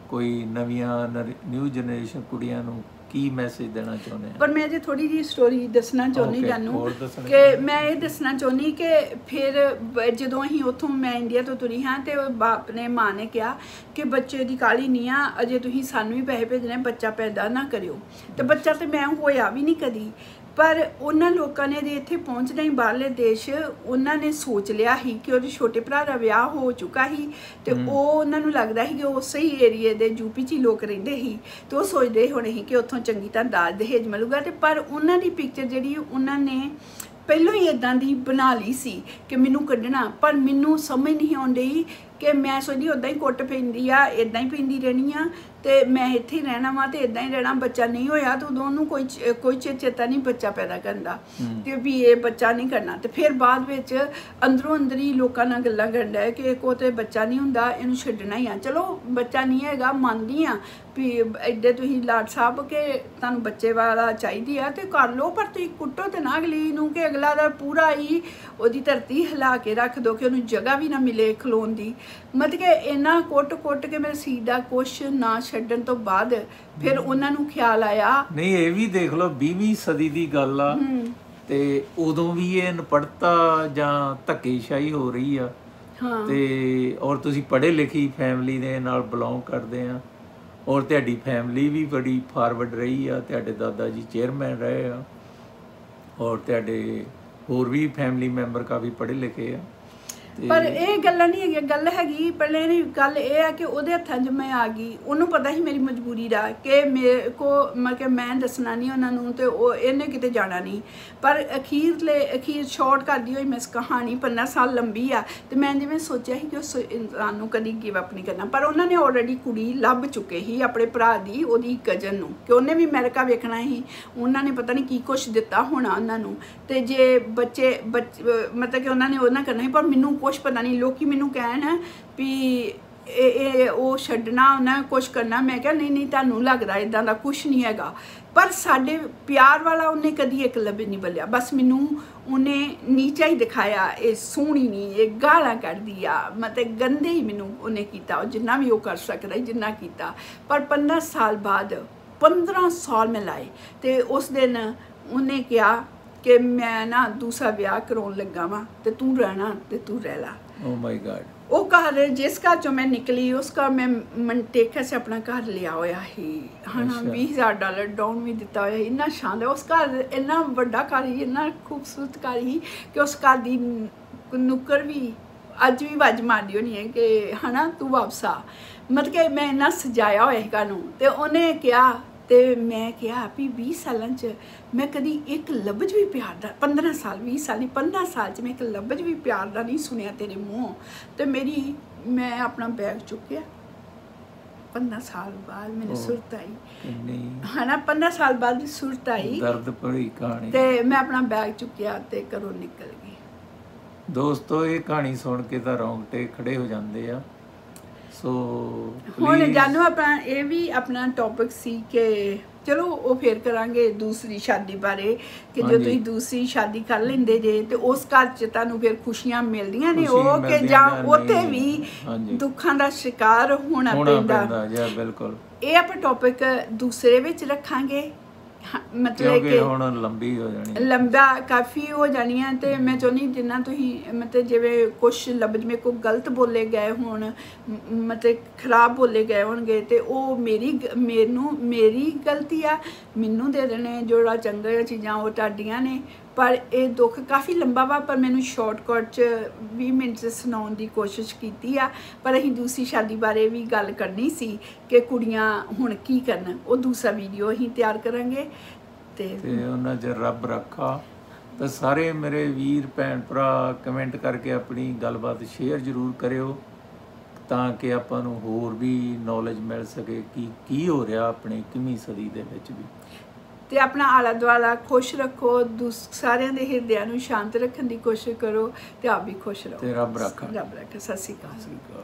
ਕੋਈ ਨਵੀਆਂ ਨਿਊ ਜਨਰੇਸ਼ਨ ਕੁੜੀਆਂ ਨੂੰ ਕੀ ਮੈਸੇਜ ਦੇਣਾ ਚਾਹੁੰਦੇ ਆ? ਪਰ ਮੈਂ ਜੇ ਥੋੜੀ ਜਿਹੀ ਸਟੋਰੀ ਦੱਸਣਾ ਚਾਹੁੰਦੀ ਜਾਨੂੰ ਕਿ ਮੈਂ ਇਹ ਦੱਸਣਾ ਚਾਹੁੰਦੀ ਕਿ ਫਿਰ ਜਦੋਂ ਅਸੀਂ ਉੱਥੋਂ ਮੈਂ ਇੰਡੀਆ ਤੋਂ ਤੁਰੀ ਹਾਂ ਤੇ ਬਾਪ ਨੇ ਮਾਂ ਨੇ ਕਿਹਾ ਕਿ ਬੱਚੇ ਦੀ ਕਾਹਲੀ ਨਹੀਂ ਆ, ਅਜੇ ਤੁਸੀਂ ਸਾਨੂੰ ਵੀ ਪੈਸੇ ਭੇਜਣੇ, ਬੱਚਾ ਪੈਦਾ ਨਾ ਕਰਿਓ। ਤੇ ਬੱਚਾ ਤੇ ਮੈਂ ਹੋਇਆ ਵੀ ਨਹੀਂ ਕਦੀ। ਪਰ ਉਹਨਾਂ ਲੋਕਾਂ ਨੇ ਜੇ ਇੱਥੇ ਪਹੁੰਚਣਾ ਹੀ ਬਾਹਰਲੇ ਦੇਸ਼, ਉਹਨਾਂ ਨੇ ਸੋਚ ਲਿਆ ਸੀ ਕਿ ਉਹਦੇ ਛੋਟੇ ਭਰਾ ਦਾ ਵਿਆਹ ਹੋ ਚੁੱਕਾ ਸੀ ਤੇ ਉਹ ਉਹਨਾਂ ਨੂੰ ਲੱਗਦਾ ਸੀ ਕਿ ਉਸੇ ਹੀ ਏਰੀਏ ਦੇ ਯੂਪੀ 'ਚ ਹੀ ਲੋਕ ਰਹਿੰਦੇ ਸੀ ਤੇ ਉਹ ਸੋਚਦੇ ਹੋਣੇ ਸੀ ਕਿ ਉੱਥੋਂ ਚੰਗੀ ਤਰ੍ਹਾਂ ਦਾਜ ਦਹੇਜ ਮਿਲੂਗਾ। ਤੇ ਪਰ ਉਹਨਾਂ ਦੀ ਪਿਕਚਰ ਜਿਹੜੀ ਉਹਨਾਂ ਨੇ ਪਹਿਲਾਂ ਹੀ ਇੱਦਾਂ ਦੀ ਬਣਾ ਲਈ ਸੀ ਕਿ ਮੈਨੂੰ ਕੱਢਣਾ। ਪਰ ਮੈਨੂੰ ਸਮਝ ਨਹੀਂ ਆਉਂਦੀ ਕਿ ਮੈਂ ਸੋਚਦੀ ਉੱਦਾਂ ਹੀ ਕੁੱਟ ਪੈਂਦੀ ਆ, ਇੱਦਾਂ ਹੀ ਪੈਂਦੀ ਰਹਿਣੀ ਆ ਤੇ ਮੈਂ ਇੱਥੇ ਹੀ ਰਹਿਣਾ ਵਾ ਤੇ ਇੱਦਾਂ ਹੀ ਰਹਿਣਾ। ਬੱਚਾ ਨਹੀਂ ਹੋਇਆ ਤਾਂ ਉਦੋਂ ਉਹਨੂੰ ਕੋਈ ਚੇਤਾ ਨਹੀਂ ਬੱਚਾ ਪੈਦਾ ਕਰਨ ਦਾ ਕਿ ਵੀ ਇਹ ਬੱਚਾ ਨਹੀਂ ਕਰਨਾ। ਤੇ ਫਿਰ ਬਾਅਦ ਵਿੱਚ ਅੰਦਰੋਂ ਅੰਦਰ ਹੀ ਲੋਕਾਂ ਨਾਲ ਗੱਲਾਂ ਕਰਨ ਡਿਆ ਕਿ ਕੋ ਤੇ ਬੱਚਾ ਨਹੀਂ ਹੁੰਦਾ, ਇਹਨੂੰ ਛੱਡਣਾ ਹੀ ਆ। ਚਲੋ ਬੱਚਾ ਨਹੀਂ ਹੈਗਾ, ਮੰਨਦੀ ਆ ਵੀ ਐਡੇ ਤੁਸੀਂ ਲਾਟ ਸਾਹਿਬ ਕਿ ਤੁਹਾਨੂੰ ਬੱਚੇ ਵਾਲਾ ਚਾਹੀਦੀ ਆ ਤੇ ਕਰ ਲਓ, ਪਰ ਤੁਸੀਂ ਕੁੱਟੋ ਤੇ ਨਾ ਅਗਲੀ ਨੂੰ ਕਿ ਅਗਲਾ ਦਾ ਪੂਰਾ ਹੀ ਉਹਦੀ ਧਰਤੀ ਹਿਲਾ ਕੇ ਰੱਖ ਦਿਓ ਕਿ ਉਹਨੂੰ ਜਗ੍ਹਾ ਵੀ ਨਾ ਮਿਲੇ ਖਲੋਣ ਦੀ। ਮਤਲਬ ਕਿ ਇੰਨਾ ਕੁੱਟ ਕੇ ਮੇਰੇ ਸੀਟ ਦਾ ਕੁਛ ਨਾ ਛੱਡਣ ਤੋਂ ਬਾਅਦ ਫਿਰ ਉਹਨਾਂ ਨੂੰ ਖਿਆਲ ਆਇਆ। ਨਹੀਂ, ਇਹ ਵੀ ਦੇਖ ਲਓ 20ਵੀਂ ਸਦੀ ਦੀ ਗੱਲ ਆ ਤੇ ਉਦੋਂ ਵੀ ਇਹ ਅਨਪੜ੍ਹਤਾ ਜਾਂ ਧੱਕੇਸ਼ਾਹੀ ਹੋ ਰਹੀ ਆ। ਤੇ ਔਰ ਤੁਸੀਂ ਪੜ੍ਹੇ ਲਿਖੀ ਫੈਮਿਲੀ ਦੇ ਨਾਲ ਬਿਲੋਂਗ ਕਰਦੇ ਆ ਔਰ ਤੁਹਾਡੀ ਫੈਮਿਲੀ ਵੀ ਬੜੀ ਫਾਰਵਰਡ ਰਹੀ ਆ। ਤੁਹਾਡੇ ਦਾਦਾ ਜੀ ਚੇਅਰਮੈਨ ਰਹੇ ਆ ਔਰ ਤੁਹਾਡੇ ਹੋਰ ਵੀ ਫੈਮਿਲੀ ਮੈਂਬਰ ਕਾਫੀ ਪੜ੍ਹੇ ਲਿਖੇ ਆ। ਪਰ ਇਹ ਗੱਲਾਂ ਨਹੀਂ ਹੈਗੀਆਂ। ਗੱਲ ਹੈਗੀ ਪਹਿਲੇ ਦੀ ਗੱਲ ਇਹ ਆ ਕਿ ਉਹਦੇ ਹੱਥਾਂ 'ਚ ਮੈਂ ਆ ਗਈ। ਉਹਨੂੰ ਪਤਾ ਸੀ ਮੇਰੀ ਮਜਬੂਰੀ ਦਾ ਕਿ ਮੇਰੇ ਕੋ ਮਤਲਬ ਕਿ ਮੈਂ ਦੱਸਣਾ ਨਹੀਂ ਉਹਨਾਂ ਨੂੰ ਤੇ ਉਹ ਇਹਨੇ ਕਿਤੇ ਜਾਣਾ ਨਹੀਂ। ਪਰ ਅਖੀਰ ਸ਼ਾਰਟ ਕਰਦੀ ਹੋਈ ਮੈਂ ਕਹਾਣੀ 15 ਸਾਲ ਲੰਬੀ ਆ ਤੇ ਮੈਂ ਜਿਵੇਂ ਸੋਚਿਆ ਸੀ ਕਿ ਉਸ ਇਨਸਾਨ ਨੂੰ ਕਦੀ ਗਿਵ ਅਪ ਨਹੀਂ ਕਰਨਾ। ਪਰ ਉਹਨਾਂ ਨੇ ਆਲਰੇਡੀ ਕੁੜੀ ਲੱਭ ਚੁੱਕੇ ਸੀ ਆਪਣੇ ਭਰਾ ਦੀ, ਉਹਦੀ ਕਜ਼ਨ ਨੂੰ, ਕਿ ਉਹਨੇ ਵੀ ਅਮਰੀਕਾ ਵੇਖਣਾ ਸੀ। ਉਹਨਾਂ ਨੇ ਪਤਾ ਨਹੀਂ ਕੀ ਕੁਛ ਦਿੱਤਾ ਹੋਣਾ ਉਹਨਾਂ ਨੂੰ। ਤੇ ਜੇ ਬੱਚੇ ਮਤਲਬ ਕਿ ਉਹਨਾਂ ਨੇ ਉਹਨਾਂ ਕਰਨਾ ਸੀ। ਪਰ ਮੈਨੂੰ ਕੁਛ ਪਤਾ ਨਹੀਂ, ਲੋਕੀ ਮੈਨੂੰ ਕਹਿਣ ਵੀ ਇਹ ਉਹ ਛੱਡਣਾ ਉਹਨਾਂ ਕੁਛ ਕਰਨਾ। ਮੈਂ ਕਿਹਾ ਨਹੀਂ ਤੁਹਾਨੂੰ ਲੱਗਦਾ ਇਦਾਂ ਦਾ ਕੁਛ ਨਹੀਂ ਹੈਗਾ। ਪਰ ਸਾਡੇ ਪਿਆਰ ਵਾਲਾ ਉਹਨੇ ਕਦੀ ਇੱਕ ਲਫ਼ਜ਼ ਨਹੀਂ ਬੋਲਿਆ। ਬਸ ਮੈਨੂੰ ਉਹਨੇ ਨੀਚਾ ਹੀ ਦਿਖਾਇਆ, ਇਹ ਸੋਹਣੀ ਨਹੀਂ, ਇਹ ਗਾਲਾਂ ਕੱਢਦੀ ਆ, ਮਤਲਬ ਗੰਦੇ ਹੀ ਮੈਨੂੰ ਉਹਨੇ ਕੀਤਾ। ਉਹ ਜਿੰਨਾ ਵੀ ਉਹ ਕਰ ਸਕਦਾ ਜਿੰਨਾ ਕੀਤਾ। ਪਰ 15 ਸਾਲ ਬਾਅਦ 15 ਸਾਲ ਮੈਂ ਲਾਏ ਤੇ ਉਸ ਦਿਨ ਉਹਨੇ ਕਿਹਾ ਕਿ ਮੈਂ ਨਾ ਦੂਸਰਾ ਵਿਆਹ ਕਰਾਉਣ ਲੱਗਾ ਵਾਂ ਤੇ ਤੂੰ ਰਹਿਣਾ ਤੇ ਤੂੰ ਰਹਿ ਲਾ। ਓ ਮਾਈ ਗॉड। ਉਹ ਘਰ ਜਿਸ ਘਰ ਚੋਂ ਮੈਂ ਨਿਕਲੀ ਉਸ ਘਰ ਮੈਂ ਮਨਟੇਕਾ ਸੇ ਆਪਣਾ ਘਰ ਲਿਆ ਹੋਇਆ ਸੀ ਹਨਾ। $20,000 ਡਾਊਨ ਵੀ ਦਿੱਤਾ ਹੋਇਆ। ਇੰਨਾ ਸ਼ਾਨਦਾਰ ਉਸ ਘਰ, ਇੰਨਾ ਵੱਡਾ ਘਰ ਸੀ, ਇੰਨਾ ਖੂਬਸੂਰਤ ਘਰ ਸੀ ਕਿ ਉਸ ਘਰ ਦੀ ਨੁੱਕਰ ਵੀ ਅੱਜ ਵੀ ਵੱਜ ਮਾਰਦੀ ਹੋਣੀ ਹੈ ਕਿ ਹਨਾ ਤੂੰ ਵਾਪਸ ਆ। ਮਤਲਬ ਕਿ ਮੈਂ ਇੰਨਾ ਸਜਾਇਆ ਹੋਇਆ ਸੀ ਘਰ ਨੂੰ। ਤੇ ਉਹਨੇ ਕਿਹਾ ਤੇ ਮੈਂ ਕਿਹਾ ਵੀ 20 ਸਾਲਾਂ 'ਚ ਮੈਂ ਕਦੀ ਇੱਕ ਲਫ਼ਜ਼ ਵੀ ਪਿਆਰ ਦਾ, 15 ਸਾਲ 20 ਸਾਲ ਨਹੀਂ 15 ਸਾਲ 'ਚ ਮੈਂ ਇੱਕ ਲਫ਼ਜ਼ ਵੀ ਪਿਆਰ ਦਾ ਨਹੀਂ ਸੁਣਿਆ ਤੇਰੇ ਮੂੰਹੋਂ। ਤੇ ਮੈਂ ਆਪਣਾ ਬੈਗ ਚੁੱਕਿਆ। 15 ਸਾਲ ਬਾਅਦ ਮੈਨੂੰ ਸੁਰਤ ਆਈ ਹਨਾ, 15 ਸਾਲ ਬਾਅਦ ਸੁਰਤ ਆਈ। ਦਰਦ ਭਰੀ ਕਹਾਣੀ। ਤੇ ਮੈਂ ਆਪਣਾ ਬੈਗ ਚੁੱਕਿਆ ਤੇ ਘਰੋਂ ਨਿਕਲ ਗਈ। ਦੋਸਤੋ, ਇਹ ਕਹਾਣੀ ਸੁਣ ਕੇ ਤਾਂ ਰੌਂਗਟੇ ਖੜੇ ਹੋ ਜਾਂਦੇ ਆ। ਸੋ ਹੁਣ ਜਾਨੂ ਆਪਣਾ ਇਹ ਵੀ ਆਪਣਾ ਟੌਪਿਕ ਸੀ ਕਿ ਚਲੋ ਉਹ ਫੇਰ ਕਰਾਂਗੇ ਦੂਸਰੀ ਸ਼ਾਦੀ ਬਾਰੇ ਕਿ ਜੋ ਤੁਸੀਂ ਦੂਸਰੀ ਸ਼ਾਦੀ ਕਰ ਲੈਂਦੇ ਜੇ ਤੇ ਉਸ ਘਰ 'ਚ ਤੁਹਾਨੂੰ ਫਿਰ ਖੁਸ਼ੀਆਂ ਮਿਲਦੀਆਂ ਨੇ ਉਹ ਕਿ ਜਾਂ ਉੱਥੇ ਵੀ ਦੁੱਖਾਂ ਦਾ ਸ਼ਿਕਾਰ ਹੋਣਾ ਪੈਂਦਾ। ਬਿਲਕੁਲ ਇਹ ਆਪਾਂ ਟੌਪਿਕ ਦੂਸਰੇ ਵਿੱਚ ਰੱਖਾਂਗੇ। ਮਤਲਬ ਕਿ ਹੁਣ ਲੰਬੀ ਹੋ ਜਾਣੀ, ਲੰਬਾ ਕਾਫੀ ਹੋ ਜਾਣੀ ਹੈ। ਤੇ ਮੈਂ ਚਾਹੁੰਦੀ ਜਿੰਨਾ ਤੁਸੀਂ ਮਤਲਬ ਜਿਵੇਂ ਕੁਛ ਲਫ਼ਜ਼ ਮੇਰੇ ਕੋਲ ਗਲਤ ਬੋਲੇ ਗਏ ਹੋਣ, ਮਤਲਬ ਖਰਾਬ ਬੋਲੇ ਗਏ ਹੋਣਗੇ ਤੇ ਉਹ ਮੇਰੀ ਗਲਤੀ ਆ। ਮੈਨੂੰ ਦੇ ਦੇਣੇ ਜਿਹੜਾ ਚੰਗੀਆਂ ਚੀਜ਼ਾਂ ਉਹ ਤੁਹਾਡੀਆਂ ਨੇ। ਪਰ ਇਹ ਦੁੱਖ ਕਾਫੀ ਲੰਬਾ ਵਾ, ਪਰ ਮੈਨੂੰ ਸ਼ਾਰਟਕਟ 'ਚ 20 ਮਿੰਟ 'ਚ ਸੁਣਾਉਣ ਦੀ ਕੋਸ਼ਿਸ਼ ਕੀਤੀ ਆ। ਪਰ ਅਸੀਂ ਦੂਸਰੀ ਸ਼ਾਦੀ ਬਾਰੇ ਵੀ ਗੱਲ ਕਰਨੀ ਸੀ ਕਿ ਕੁੜੀਆਂ ਹੁਣ ਕੀ ਕਰਨ, ਉਹ ਦੂਸਰਾ ਵੀਡੀਓ ਅਸੀਂ ਤਿਆਰ ਕਰਾਂਗੇ। ਤੇ ਉਹਨਾਂ 'ਚ ਰੱਬ ਰੱਖਾ। ਤਾਂ ਸਾਰੇ ਮੇਰੇ ਵੀਰ ਭੈਣ ਭਰਾ ਕਮੈਂਟ ਕਰਕੇ ਆਪਣੀ ਗੱਲਬਾਤ ਸ਼ੇਅਰ ਜ਼ਰੂਰ ਕਰਿਓ, ਤਾਂ ਕਿ ਆਪਾਂ ਨੂੰ ਹੋਰ ਵੀ ਨੌਲੇਜ ਮਿਲ ਸਕੇ ਕਿ ਕੀ ਹੋ ਰਿਹਾ ਆਪਣੇ 21ਵੀਂ ਸਦੀ ਦੇ ਵਿੱਚ ਵੀ। ਤੇ ਆਪਣਾ ਆਲਾ ਦੁਆਲਾ ਖੁਸ਼ ਰੱਖੋ, ਸਾਰਿਆਂ ਦੇ ਹਿਰਦਿਆਂ ਨੂੰ ਸ਼ਾਂਤ ਰੱਖਣ ਦੀ ਕੋਸ਼ਿਸ਼ ਕਰੋ, ਤੇ ਆਪ ਵੀ ਖੁਸ਼ ਰਹੋ। ਤੇ ਰੱਬ ਰੱਖਾ। ਰੱਬ ਰੱਖਾ। ਸਤਿ ਸ਼੍ਰੀ ਅਕਾਲ। ਸਤਿ ਸ਼੍ਰੀ ਅਕਾਲ।